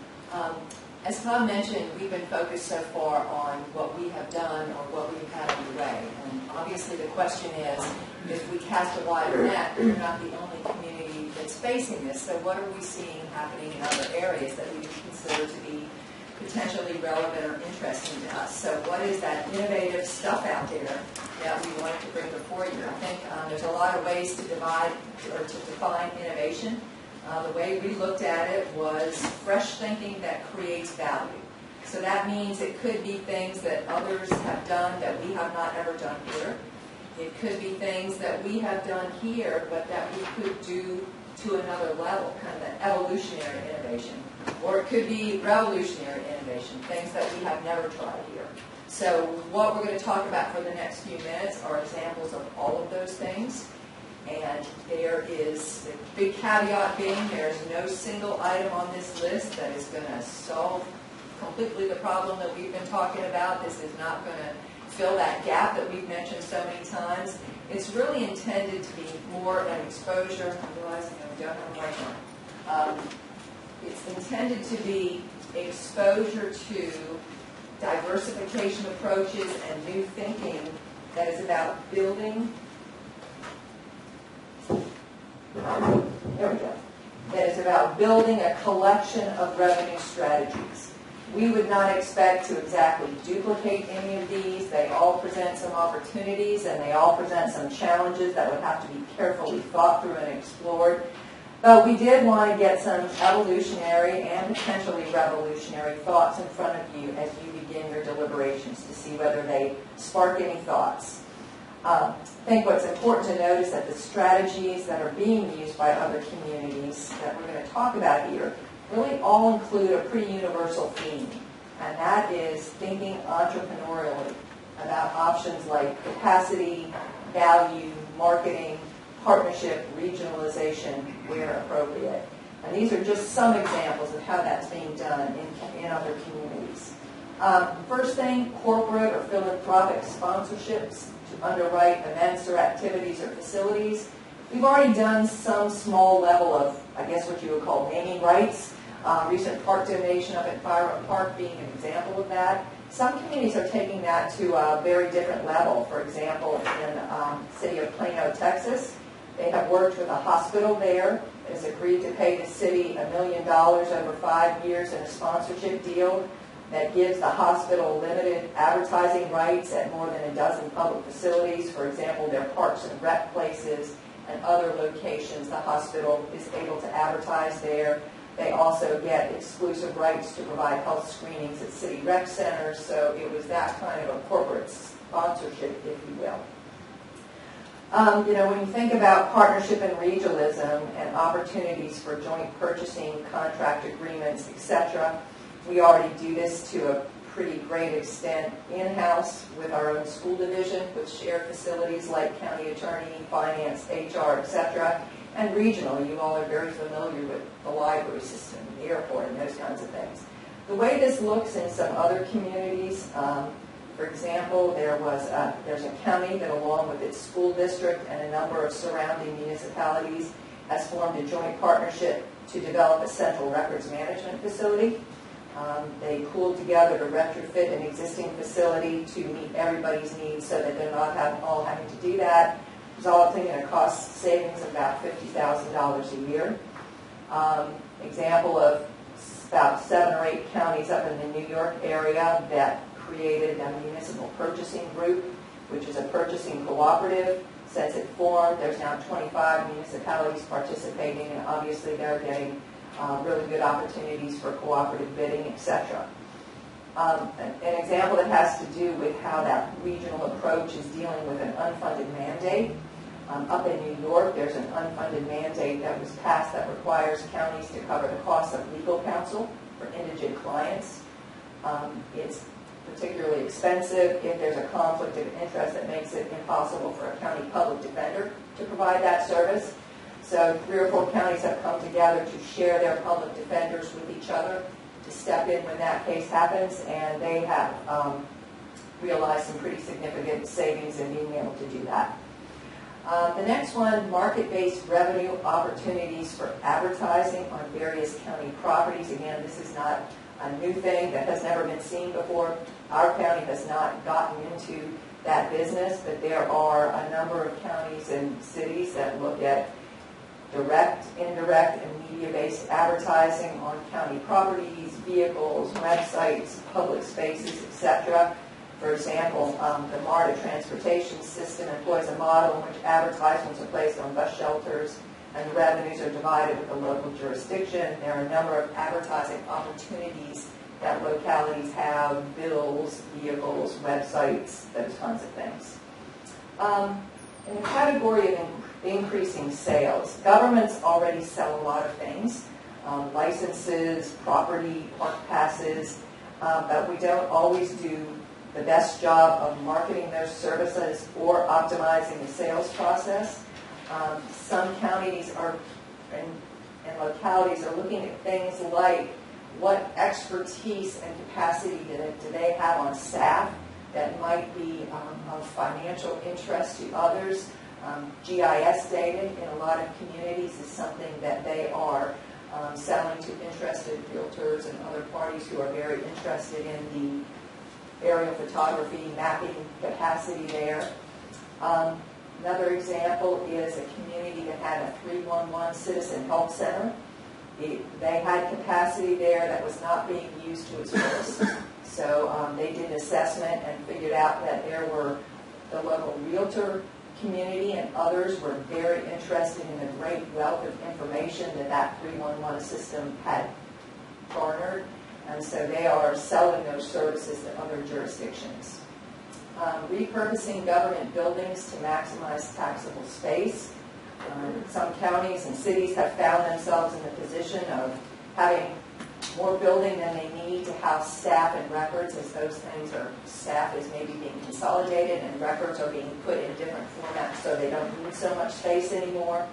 As Tom mentioned, we've been focused so far on what we have done or what we've had underway. And obviously the question is, if we cast a wider net, we're not the only community that's facing this. So what are we seeing happening in other areas that we would consider to be potentially relevant or interesting to us? So what is that innovative stuff out there that we wanted to bring before you? I think there's a lot of ways to divide or to define innovation. The way we looked at it was fresh thinking that creates value. So that means it could be things that others have done that we have not ever done here. It could be things that we have done here, but that we could do to another level, kind of an evolutionary innovation. Or it could be revolutionary innovation, things that we have never tried here. So what we're going to talk about for the next few minutes are examples of all of those things. And there is the big caveat being there's no single item on this list that is going to solve completely the problem that we've been talking about. This is not going to fill that gap that we've mentioned so many times. It's really intended to be more an exposure. I'm realizing I don't have my mic on. It's intended to be exposure to diversification approaches and new thinking that is about building. There we go. That is about building a collection of revenue strategies. We would not expect to exactly duplicate any of these. They all present some opportunities and they all present some challenges that would have to be carefully thought through and explored. But we did want to get some evolutionary and potentially revolutionary thoughts in front of you as you begin your deliberations to see whether they spark any thoughts. I think what's important to note is that the strategies that are being used by other communities that we're going to talk about here really all include a pretty universal theme, and that is thinking entrepreneurially about options like capacity, value, marketing, partnership, regionalization, where appropriate. And these are just some examples of how that's being done in other communities. First thing, corporate or philanthropic sponsorships to underwrite events or activities or facilities. We've already done some small level of, I guess what you would call naming rights. Recent park donation up at Fire Park being an example of that. Some communities are taking that to a very different level. For example, in the city of Plano, Texas, they have worked with a hospital there that has agreed to pay the city $1 million over 5 years in a sponsorship deal that gives the hospital limited advertising rights at more than a dozen public facilities. For example, their parks and rec places and other locations. The hospital is able to advertise there. They also get exclusive rights to provide health screenings at city rec centers. So it was that kind of a corporate sponsorship, if you will. When you think about partnership and regionalism and opportunities for joint purchasing, contract agreements, etc., we already do this to a pretty great extent in-house with our own school division, with shared facilities like county attorney, finance, HR, etc., and regional. You all are very familiar with the library system, the airport, and those kinds of things. The way this looks in some other communities, for example, there's a county that, along with its school district and a number of surrounding municipalities, has formed a joint partnership to develop a central records management facility. They pooled together to retrofit an existing facility to meet everybody's needs so that they're not all having to do that, resulting in a cost savings of about $50,000 a year. Example of about 7 or 8 counties up in the New York area that created a municipal purchasing group, which is a purchasing cooperative. Since it formed, there's now 25 municipalities participating, and obviously they're getting really good opportunities for cooperative bidding, etc. An example that has to do with how that regional approach is dealing with an unfunded mandate. Up in New York, there's an unfunded mandate that was passed that requires counties to cover the cost of legal counsel for indigent clients. It's particularly expensive if there's a conflict of interest that makes it impossible for a county public defender to provide that service. So 3 or 4 counties have come together to share their public defenders with each other to step in when that case happens, and they have realized some pretty significant savings in being able to do that. The next one, market-based revenue opportunities for advertising on various county properties. Again, this is not a new thing that has never been seen before. Our county has not gotten into that business, but there are a number of counties and cities that look at direct, indirect, and media-based advertising on county properties, vehicles, websites, public spaces, etc. For example, the MARTA transportation system employs a model in which advertisements are placed on bus shelters and the revenues are divided with the local jurisdiction. There are a number of advertising opportunities that localities have, bills, vehicles, websites, those kinds of things. In the category of increasing sales, governments already sell a lot of things, licenses, property, park passes, but we don't always do the best job of marketing those services or optimizing the sales process. Some counties and localities are looking at things like what expertise and capacity do they have on staff that might be of financial interest to others. GIS data in a lot of communities is something that they are selling to interested realtors and other parties who are very interested in the aerial photography, mapping capacity there. Another example is a community that had a 311 Citizen Health Center. They had capacity there that was not being used to its fullest. So they did an assessment and figured out that there were the local realtor community and others were very interested in the great wealth of information that 311 system had garnered. And so they are selling those services to other jurisdictions. Repurposing government buildings to maximize taxable space. Some counties and cities have found themselves in the position of having more building than they need to house staff and records, as those things are, staff is maybe being consolidated and records are being put in different formats so they don't need so much space anymore.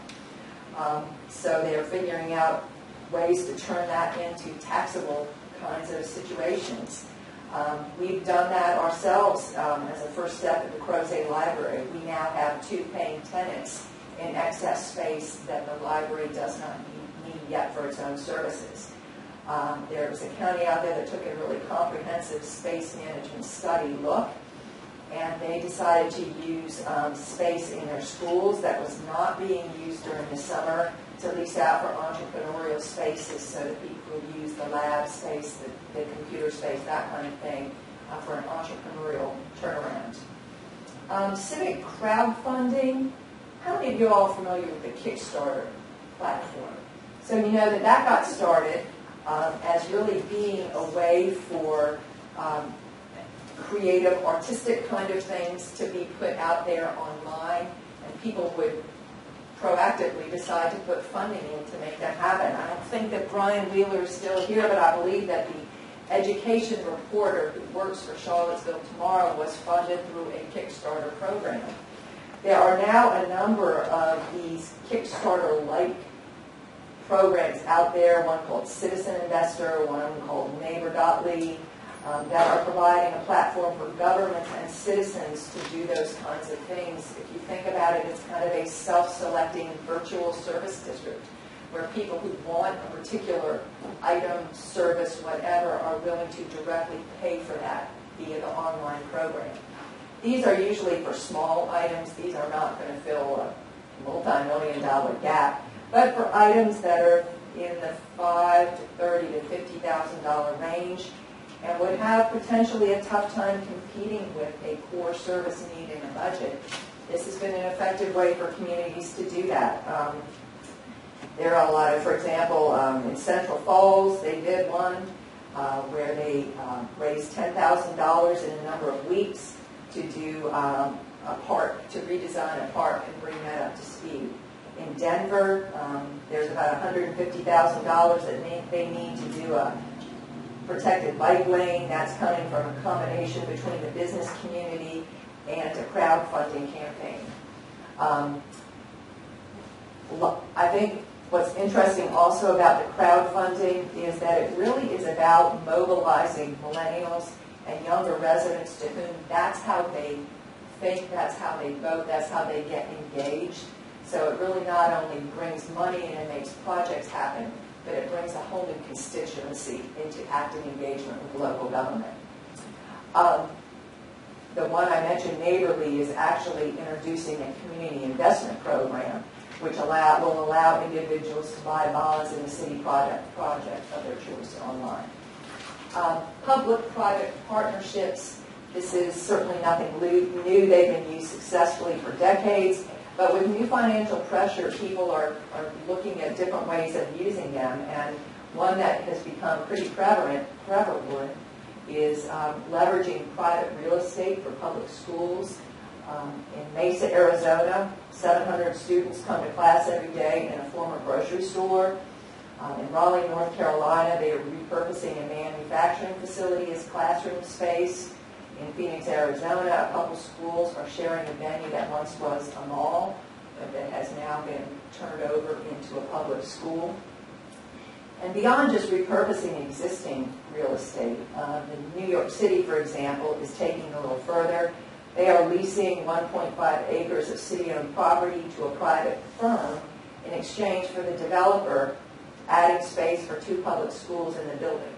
So they're figuring out ways to turn that into taxable kinds of situations. We've done that ourselves as a first step at the Crozet Library. We now have 2 paying tenants in excess space that the library does not need yet for its own services. There was a county out there that took a really comprehensive space management study look, and they decided to use space in their schools that was not being used during the summer to lease out for entrepreneurial spaces so that people would use the lab space, the computer space, that kind of thing, for an entrepreneurial turnaround. Civic crowdfunding. How many of you all are familiar with the Kickstarter platform? So you know that got started as really being a way for creative, artistic kind of things to be put out there online. and people would proactively decide to put funding in to make that happen. I don't think that Brian Wheeler is still here, but I believe that the education reporter who works for Charlottesville Tomorrow was funded through a Kickstarter program. There are now a number of these Kickstarter-like programs out there, one called Citizen Investor, one called Neighbor.ly, that are providing a platform for governments and citizens to do those kinds of things. If you think about it, it's kind of a self-selecting virtual service district where people who want a particular item, service, whatever, are willing to directly pay for that via the online program. These are usually for small items. These are not going to fill a multi-million-dollar gap, but for items that are in the $5,000 to $30,000 to $50,000 range, and would have potentially a tough time competing with a core service need in a budget. This has been an effective way for communities to do that. There are a lot of, for example, in Central Falls, they did one where they raised $10,000 in a number of weeks to do a park, to redesign a park and bring that up to speed. In Denver, there's about $150,000 that they need to do a protected bike lane. That's coming from a combination between the business community and a crowdfunding campaign. I think what's interesting also about the crowdfunding is that it really is about mobilizing millennials and younger residents to whom that's how they think, that's how they vote, that's how they get engaged. So it really not only brings money in and makes projects happen, but it brings a whole new constituency into active engagement with local government. The one I mentioned, Neighborly, is actually introducing a community investment program which will allow individuals to buy bonds in the city project of their choice online. Public-private partnerships, this is certainly nothing new. They've been used successfully for decades. But with new financial pressure, people are looking at different ways of using them, and one that has become pretty prevalent is leveraging private real estate for public schools. In Mesa, Arizona, 700 students come to class every day in a former grocery store. In Raleigh, North Carolina, they are repurposing a manufacturing facility as classroom space. In Phoenix, Arizona, a couple schools are sharing a venue that once was a mall, but that has now been turned over into a public school. And beyond just repurposing existing real estate, in New York City, for example, is taking a little further. They are leasing 1.5 acres of city-owned property to a private firm in exchange for the developer adding space for 2 public schools in the building.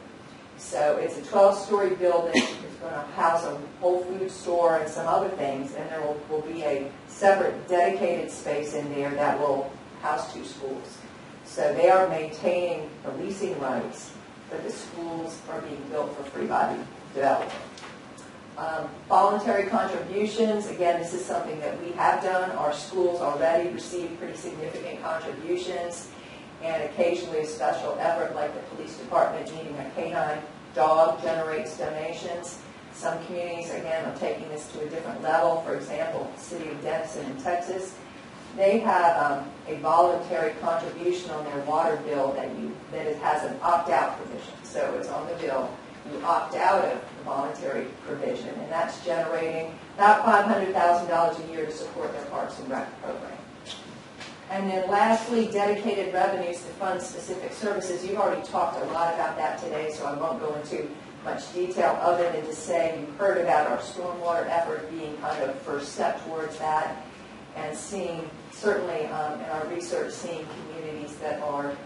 So it's a 12-story building. It's going to house a Whole Foods store and some other things, and there will be a separate dedicated space in there that will house 2 schools. So they are maintaining the leasing rights, but the schools are being built for free by the developer. Voluntary contributions, again, this is something that we have done. Our schools already receive pretty significant contributions, and occasionally a special effort like the police department needing a canine dog generates donations. Some communities, again, are taking this to a different level. For example, the city of Denison in Texas, they have a voluntary contribution on their water bill that it has an opt-out provision. So it's on the bill. You opt out of the voluntary provision, and that's generating about $500,000 a year to support their Parks and Rec program. And then lastly, dedicated revenues to fund specific services. You've already talked a lot about that today, so I won't go into much detail other than to say you've heard about our stormwater effort being kind of first step towards that, and seeing, certainly in our research, seeing communities that are,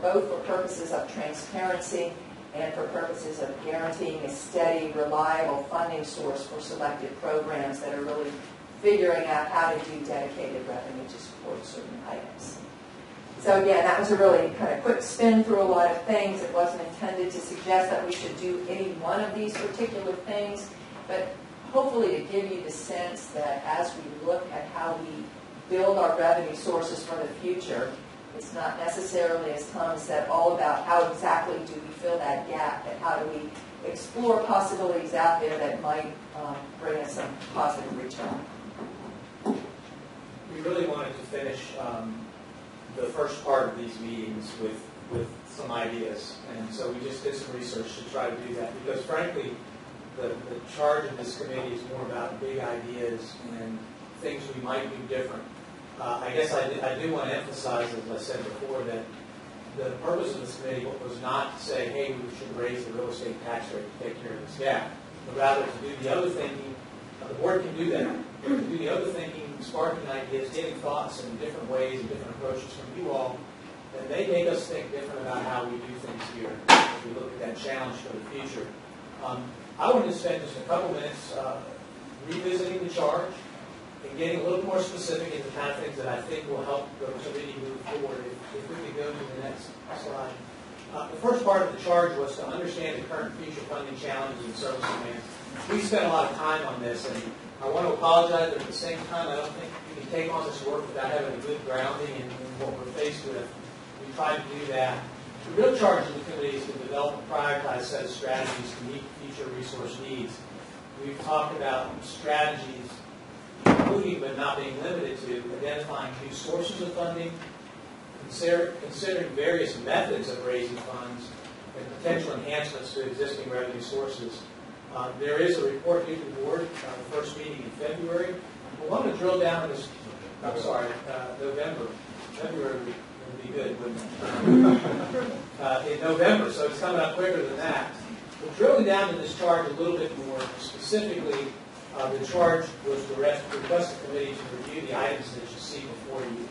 both for purposes of transparency and for purposes of guaranteeing a steady, reliable funding source for selected programs that are really figuring out how to do dedicated revenue to support certain items. So again, that was a really kind of quick spin through a lot of things. It wasn't intended to suggest that we should do any one of these particular things, but hopefully to give you the sense that as we look at how we build our revenue sources for the future, it's not necessarily, as Tom said, all about how exactly do we fill that gap, but how do we explore possibilities out there that might bring us some positive return. we really wanted to finish the first part of these meetings with some ideas. And so we just did some research to try to do that, because frankly, the charge of this committee is more about big ideas and things we might do different. I guess I do want to emphasize, as I said before, that the purpose of this committee was not to say, hey, we should raise the real estate tax rate to take care of this gap, but rather to do the other thinking. The board can do that. To do the other thinking, sparking ideas, getting thoughts in different ways and different approaches from you all, that may make us think different about how we do things here as we look at that challenge for the future. I wanted to spend just a couple minutes revisiting the charge and getting a little more specific in the kind of things that I think will help the committee move forward. If we could go to the next slide. The first part of the charge was to understand the current and future funding challenges and service demands. We spent a lot of time on this, and I want to apologize, but at the same time, I don't think we can take on this work without having a good grounding in what we're faced with. We tried to do that. The real charge of the committee is to develop a prioritized set of strategies to meet future resource needs. We've talked about strategies, including but not being limited to identifying new sources of funding, considering various methods of raising funds, and potential enhancements to existing revenue sources. There is a report due to the board, the first meeting in February. We want to drill down on this, November. February would be good, wouldn't it? In November, so it's coming up quicker than that. But drilling down to this charge a little bit more specifically, the charge was to request the committee to review the items that you see before you.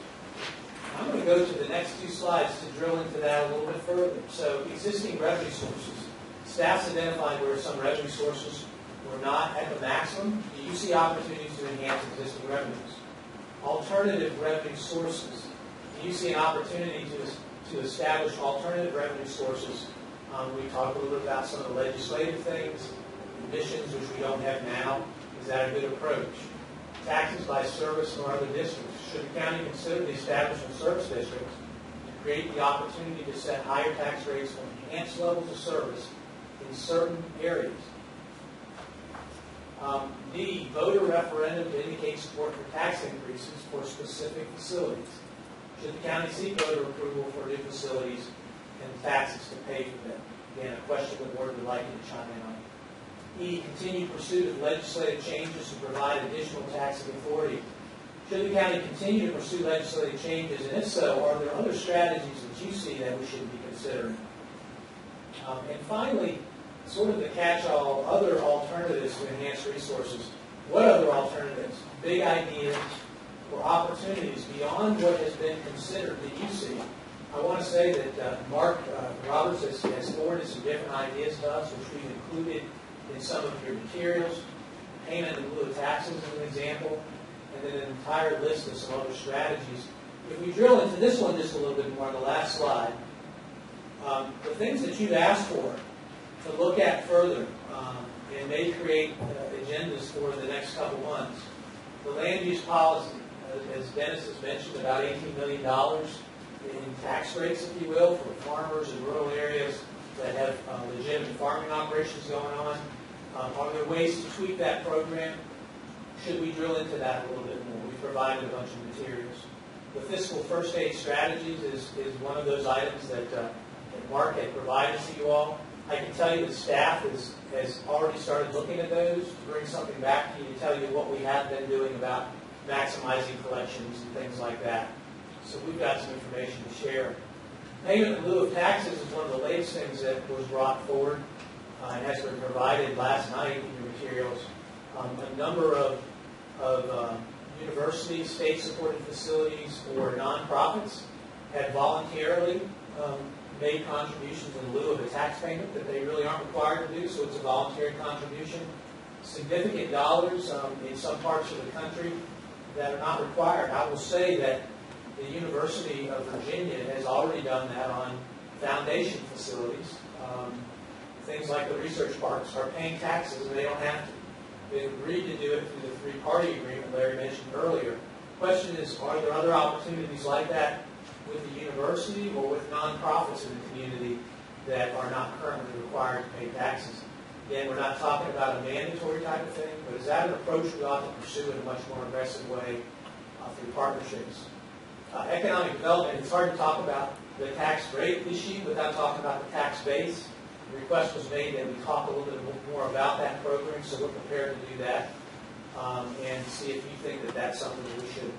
I'm going to go to the next two slides to drill into that a little bit further. So existing revenue sources. Staff's identified where some revenue sources were not at the maximum. Do you see opportunities to enhance existing revenues? Alternative revenue sources. Do you see an opportunity to establish alternative revenue sources? We talked a little bit about some of the legislative things, missions which we don't have now. Is that a good approach? Taxes by service or other districts. Should the county consider the establishment of service districts to create the opportunity to set higher tax rates for enhanced levels of service in certain areas? D, voter referendum to indicate support for tax increases for specific facilities. Should the county seek voter approval for new facilities and taxes to pay for them? Again, a question the board would like you to chime in on. E, continued pursuit of legislative changes to provide additional taxing authority. Should the county continue to pursue legislative changes, and if so, are there other strategies that you see that we should be considering? And finally, sort of the catch-all, other alternatives to enhance resources. What other alternatives, big ideas, or opportunities beyond what has been considered that you see? I want to say that Mark Roberts has forwarded some different ideas to us, which we've included in some of your materials. Payment in lieu of taxes as an example, and then an entire list of some other strategies. If we drill into this one just a little bit more on the last slide, the things that you've asked for to look at further, and may create agendas for the next couple months. The land use policy, as Dennis has mentioned, about $18 million in tax rates, if you will, for farmers in rural areas that have legitimate farming operations going on. Are there ways to tweak that program? Should we drill into that a little bit more? We've provided a bunch of materials. The fiscal first aid strategies is one of those items that Mark had provided to you all. I can tell you the staff has already started looking at those to bring something back to you to tell you what we have been doing about maximizing collections and things like that. So we've got some information to share. Payment in lieu of taxes is one of the latest things that was brought forward and has been provided last night in your materials. A number of universities, state-supported facilities, or nonprofits had voluntarily made contributions in lieu of a tax payment that they really aren't required to do, so it's a voluntary contribution. Significant dollars in some parts of the country that are not required. I will say that the University of Virginia has already done that on foundation facilities. Things like the research parks are paying taxes and they don't have to. They agreed to do it through the three-party agreement Larry mentioned earlier. The question is, are there other opportunities like that with the university or with nonprofits in the community that are not currently required to pay taxes? Again, we're not talking about a mandatory type of thing, but is that an approach we ought to pursue in a much more aggressive way? through partnerships. Economic development, it's hard to talk about the tax rate issue without talking about the tax base. The request was made that we talk a little bit more about that program, so we're prepared to do that and see if you think that that's something that we should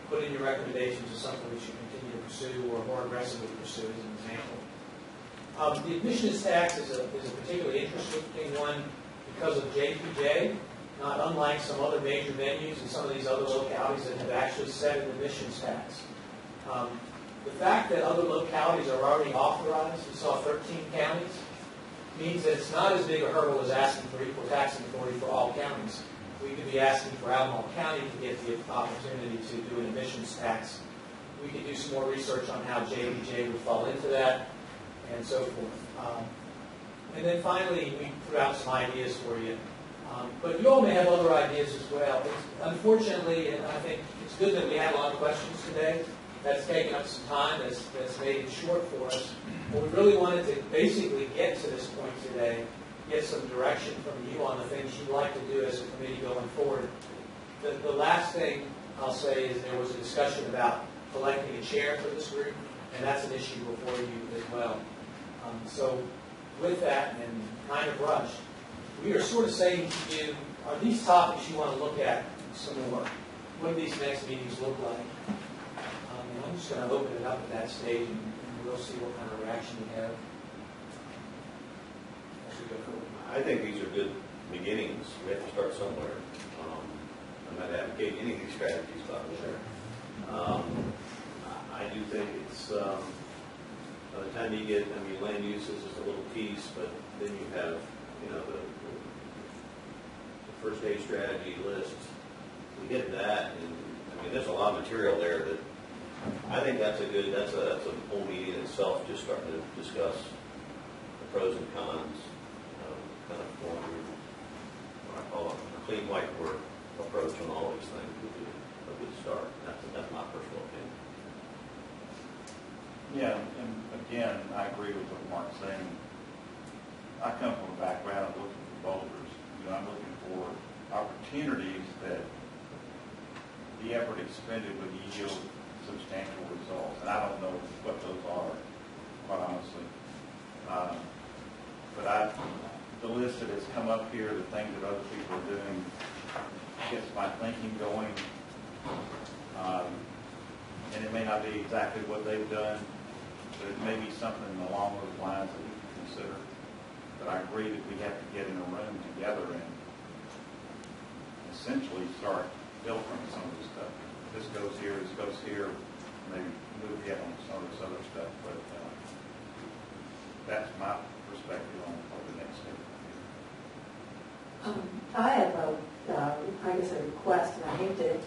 put in your recommendations or something we should continue to pursue or more aggressively pursue as an example. The admissions tax is a particularly interesting one because of JPJ, not unlike some other major venues and some of these other localities that have actually set an admissions tax. The fact that other localities are already authorized, we saw 13 counties, means that it's not as big a hurdle as asking for equal taxing authority for all counties. We could be asking for Albemarle County to get the opportunity to do an admissions tax. We could do some more research on how JPJ would fall into that, and so forth. And then finally, we threw out some ideas for you. But you all may have other ideas as well. Unfortunately, and I think it's good that we had a lot of questions today. That's taken up some time. That's made it short for us. But we really wanted to basically get to this point today, get some direction from you on the things you'd like to do as a committee going forward. The last thing I'll say is there was a discussion about selecting a chair for this group, and that's an issue before you as well. So with that, and kind of rushed, we are sort of saying to you, are these topics you want to look at some more? What do these next meetings look like? And I'm just going to open it up at that stage, and we'll see what kind of reaction we have as we go forward. I think these are good beginnings. We have to start somewhere. I'm not advocating any of these strategies, by the way. I do think it's, by the time you get, land use is just a little piece, but then you have, the first aid strategy list. We get that, and there's a lot of material there that I think that's a whole meeting in itself, just starting to discuss the pros and cons, kind of going through what I call a clean whiteboard approach on all these things would be a good start. That's my personal opinion. Yeah, and again, I agree with what Mark's saying. I come from a background of looking for boulders. I'm looking for opportunities that the effort expended would yield substantial results. And I don't know what those are, quite honestly. But the list that has come up here, the things that other people are doing, gets my thinking going. And it may not be exactly what they've done, but it may be something along those lines that we can consider. But I agree that we have to get in a room together and essentially start filtering some of this stuff. This goes here, maybe move ahead on some of this other stuff. But that's my perspective on the next step. I have a request, and I hate to,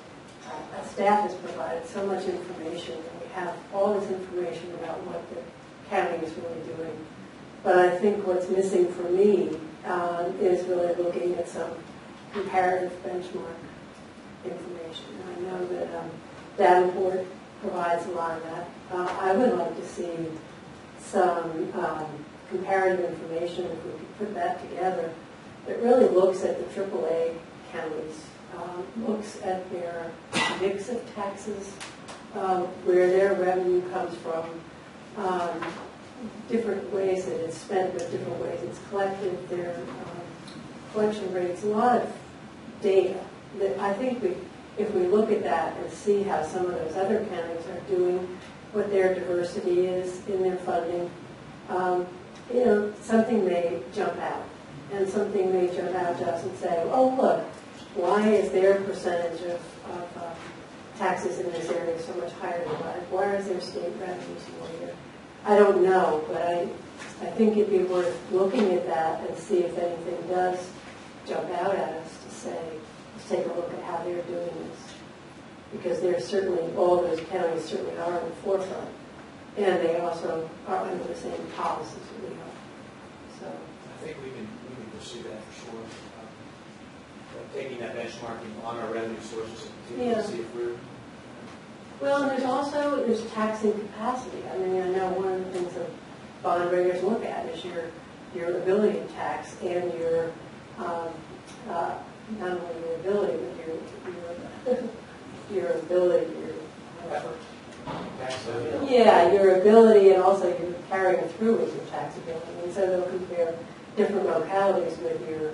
staff has provided so much information, and we have all this information about what the county is really doing. But I think what's missing for me is really looking at some comparative benchmark information. And I know that Davenport provides a lot of that. I would like to see some comparative information, if we could put that together, that really looks at the AAA counties, looks at their mix of taxes, where their revenue comes from, different ways that it's spent, but different ways it's collected, their collection rates, a lot of data that I think if we look at that and see how some of those other counties are doing, what their diversity is in their funding, something may jump out. And something may jump out to us and say, oh, look, why is their percentage of taxes in this area so much higher than ours? Why is their state revenues more here? I don't know, but I think it'd be worth looking at that and see if anything does jump out at us to say, let's take a look at how they're doing this. Because they're certainly, all those counties certainly are in the forefront. And they also are under the same policies that we are. So I think we can pursue that for sure. Taking that benchmarking on our revenue sources and continue to see if we're... Well, and there's taxing capacity. I know one of the things that bond raters look at is your ability to tax and your, not only your ability, but your ability, effort. Taxability. Yeah, your ability and also your carrying through with your taxability. And so they'll compare different localities with your,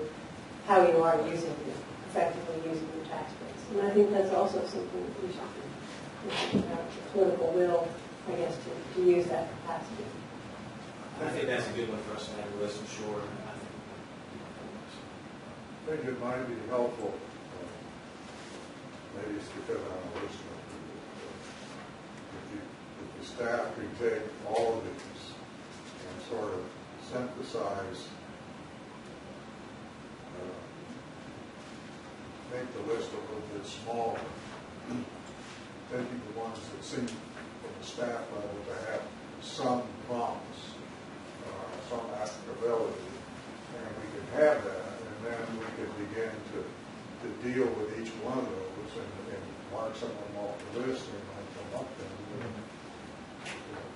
how you are effectively using your tax base. And I think that's also something that we should think about, the political will, I guess, to use that capacity. I think that's a good one for us to have a list, I'm sure. I think it might be helpful, maybe it's because I'm a listener, if the staff could take all of these and sort of synthesize, make the list a little bit smaller, taking the ones that seem from the staff level to have some promise, some applicability, and we could have that, and then we could begin to deal with each one of those and mark some of them off the list, and might come up then with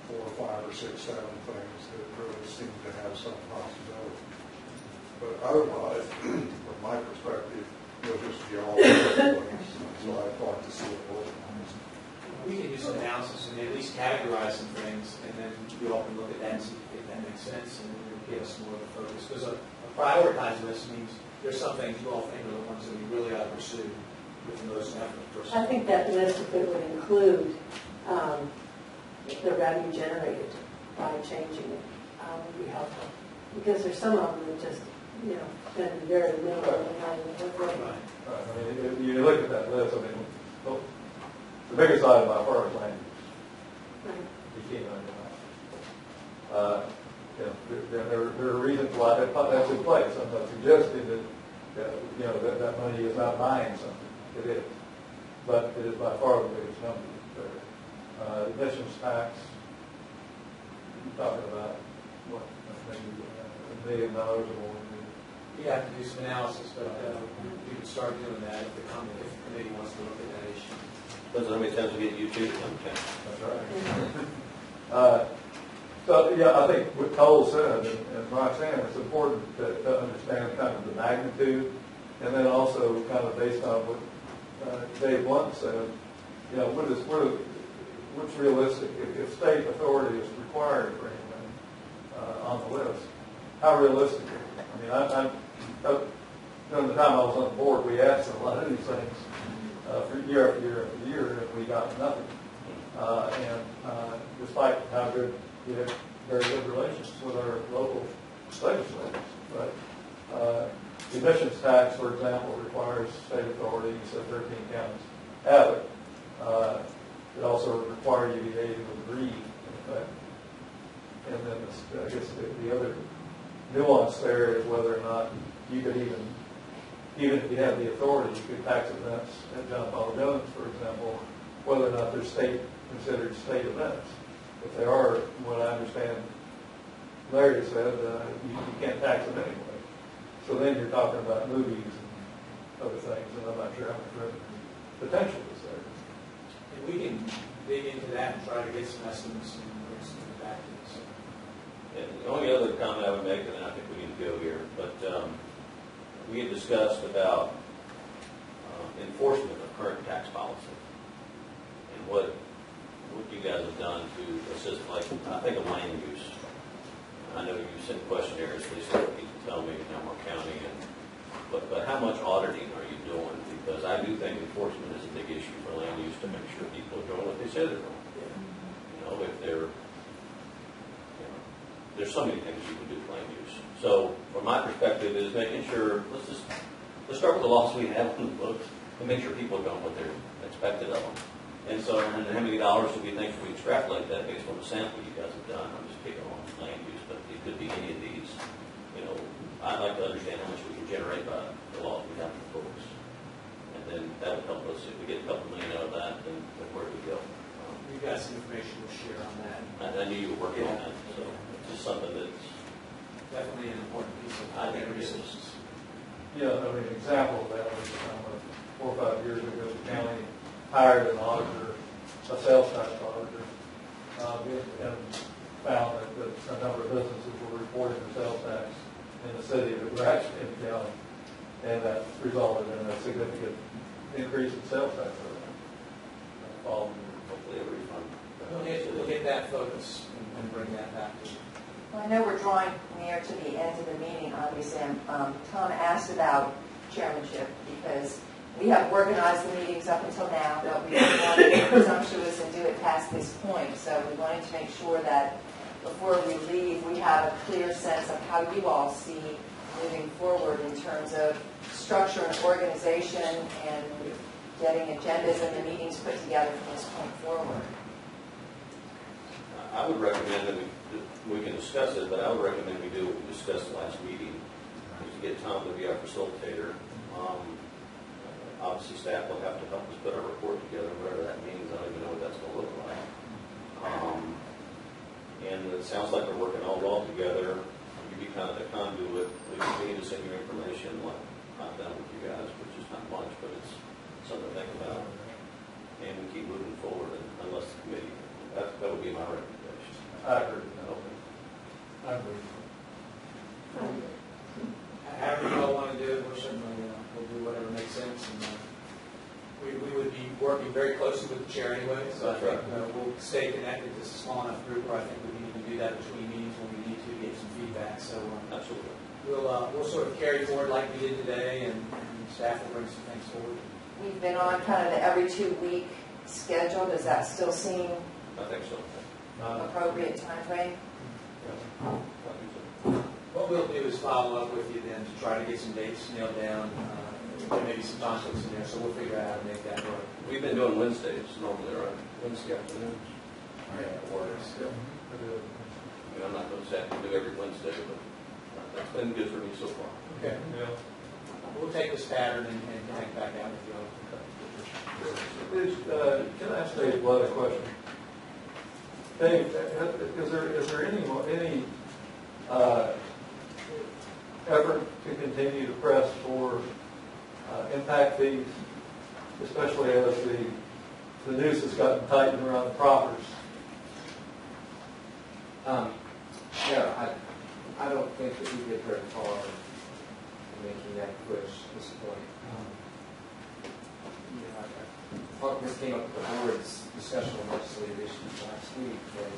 4 or 5 or 6, 7 things that really seem to have some possibility. But otherwise, from my perspective, you'll just be all over the place. So I thought to see it organized. We can do some analysis and at least categorize some things, and then you all can look at that and see if that makes sense, and it'll give us more of a focus. Because a prioritized list means there's some things you all think are the ones that we really ought to pursue with the most effort. I think that list, if it would include the revenue generated by changing it, would be helpful. Because there's some of them that just, spend very little and not even work with. Right. I mean, if you look at that list, I mean, the biggest item by far is land use. You can't undermine. There are reasons why that's in place. I'm not suggesting that money is not buying something. It is. But it is by far the biggest number there. Admissions tax, you're talking about, what, maybe $1 million or more. We have to do some analysis, but we can start doing that if the committee wants to look at that issue. Depends on how many times we get you two to come to. That's right. So, yeah, I think what Cole said and Roxanne, it's important to understand kind of the magnitude, and then also kind of based on what Dave Blunt said, what's realistic? If state authority is required for anything on the list, how realistic is it? I mean, during the time I was on the board, we asked a lot of these things for year after year after year, and we got nothing. And despite how good we have very good relations with our local legislators, but the emissions tax, for example, requires state authority. You said 13 counties have it. It also requires you to be able to agree, in effect. And then I guess the other nuance there is whether or not you could even if you have the authority, you could tax events at John Paul Jones, for example, whether or not they're considered state events. If they are, what I understand Larry said, you can't tax them anyway. So then you're talking about movies and other things, and I'm not sure how much revenue potential is there. And we can dig into that and try to get some estimates and bring some back to us. And the only other comment I would make, and I think we need to go here, but we had discussed about enforcement of current tax policy and what you guys have done to assist, like, I think of land use. I know you sent questionnaires, at least people tell me in Elmore County, but how much auditing are you doing? Because I do think enforcement is a big issue for land use to make sure people are doing what they say they're doing. If there's so many things you can do with land use. So from my perspective is making sure, let's start with the laws we have on the books and make sure people are doing what they're expected of them. And so, and how many dollars do we think we extrapolate that based on the sample you guys have done? I'm just picking on land use, but it could be any of these. I'd like to understand how much we can generate by the laws we have in the books. And then that would help us. If we get a couple million out of that, then where do we go? We've got some information to share on that. I knew you were working on that, so it's just something that's Definitely an important piece of I think resources. Yeah, I mean, an example of that was 4 or 5 years ago, the county hired an auditor, a sales tax auditor, and found that a number of businesses were reporting their sales tax in the city that were actually in the county, and that resulted in a significant increase in sales tax revenue. hopefully that focus and bring that back to you. Well, I know we're drawing near to the end of the meeting, obviously. Tom asked about chairmanship because we have organized the meetings up until now, but we didn't want to be presumptuous and do it past this point. So we wanted to make sure that before we leave, we have a clear sense of how you all see moving forward in terms of structure and organization and getting agendas and the meetings put together from this point forward. I would recommend that we can discuss it, but I would recommend we do what we discussed last meeting, is to get Tom to be our facilitator. Obviously, staff will have to help us put our report together, whatever that means. I don't even know what that's going to look like. And it sounds like we're working all well together. You be kind of the conduit. We continue to send you information, like I've done with you guys, which is not much, but it's something to think about. And we keep moving forward, unless the committee, that would be my recommendation. I agree. I agree. However you all want to do it, we're certainly, we'll do whatever makes sense. And we would be working very closely with the chair anyway, so I think we'll stay connected. This is a small enough group where I think we can even do that between meetings when we need to get some feedback. So Absolutely. we'll sort of carry forward like we did today, and staff will bring some things forward. We've been on kind of the every 2-week schedule. Does that still seem I think so. appropriate time frame? I think so. What we'll do is follow up with you then to try to get some dates nailed down. There may be some conflicts in there, so we'll figure out how to make that work. We've been doing Wednesdays normally, right? Wednesday afternoons. Yeah, or still. I'm not going to say I can do every Wednesday, but that's been good for me so far. Okay. We'll take this pattern and connect back out with you all. Can I ask Dave one other question? Dave, is there any effort to continue to press for impact fees, especially as the noose has gotten tightened around the properties? No, I don't think that we get very far in making that push at this point. This came up at the board's discussion of legislative issues last week, when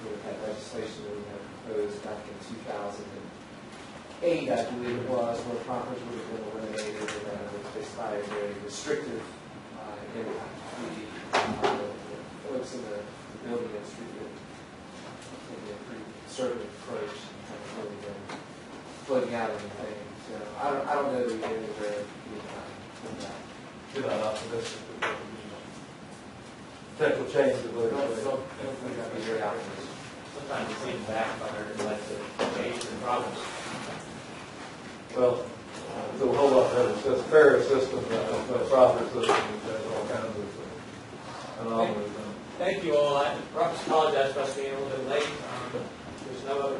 we had legislation that we had proposed back in 2008, I believe it was, where properties would have been eliminated and then it was based by a very restrictive impact fee. Folks in the building industry would take a pretty conservative approach and haven't really been floating out anything. So I don't know that we get anywhere anytime with that. You're not optimistic that there will be potential change of legislation? Don't think that'd be very optimistic. Sometimes it's even backfired and led to change the problems. Well, it's a whole lot better. It's a fairer system than a proper system that has all kinds of anomalies. Thank you all. I apologize for us being a little bit late. There's no other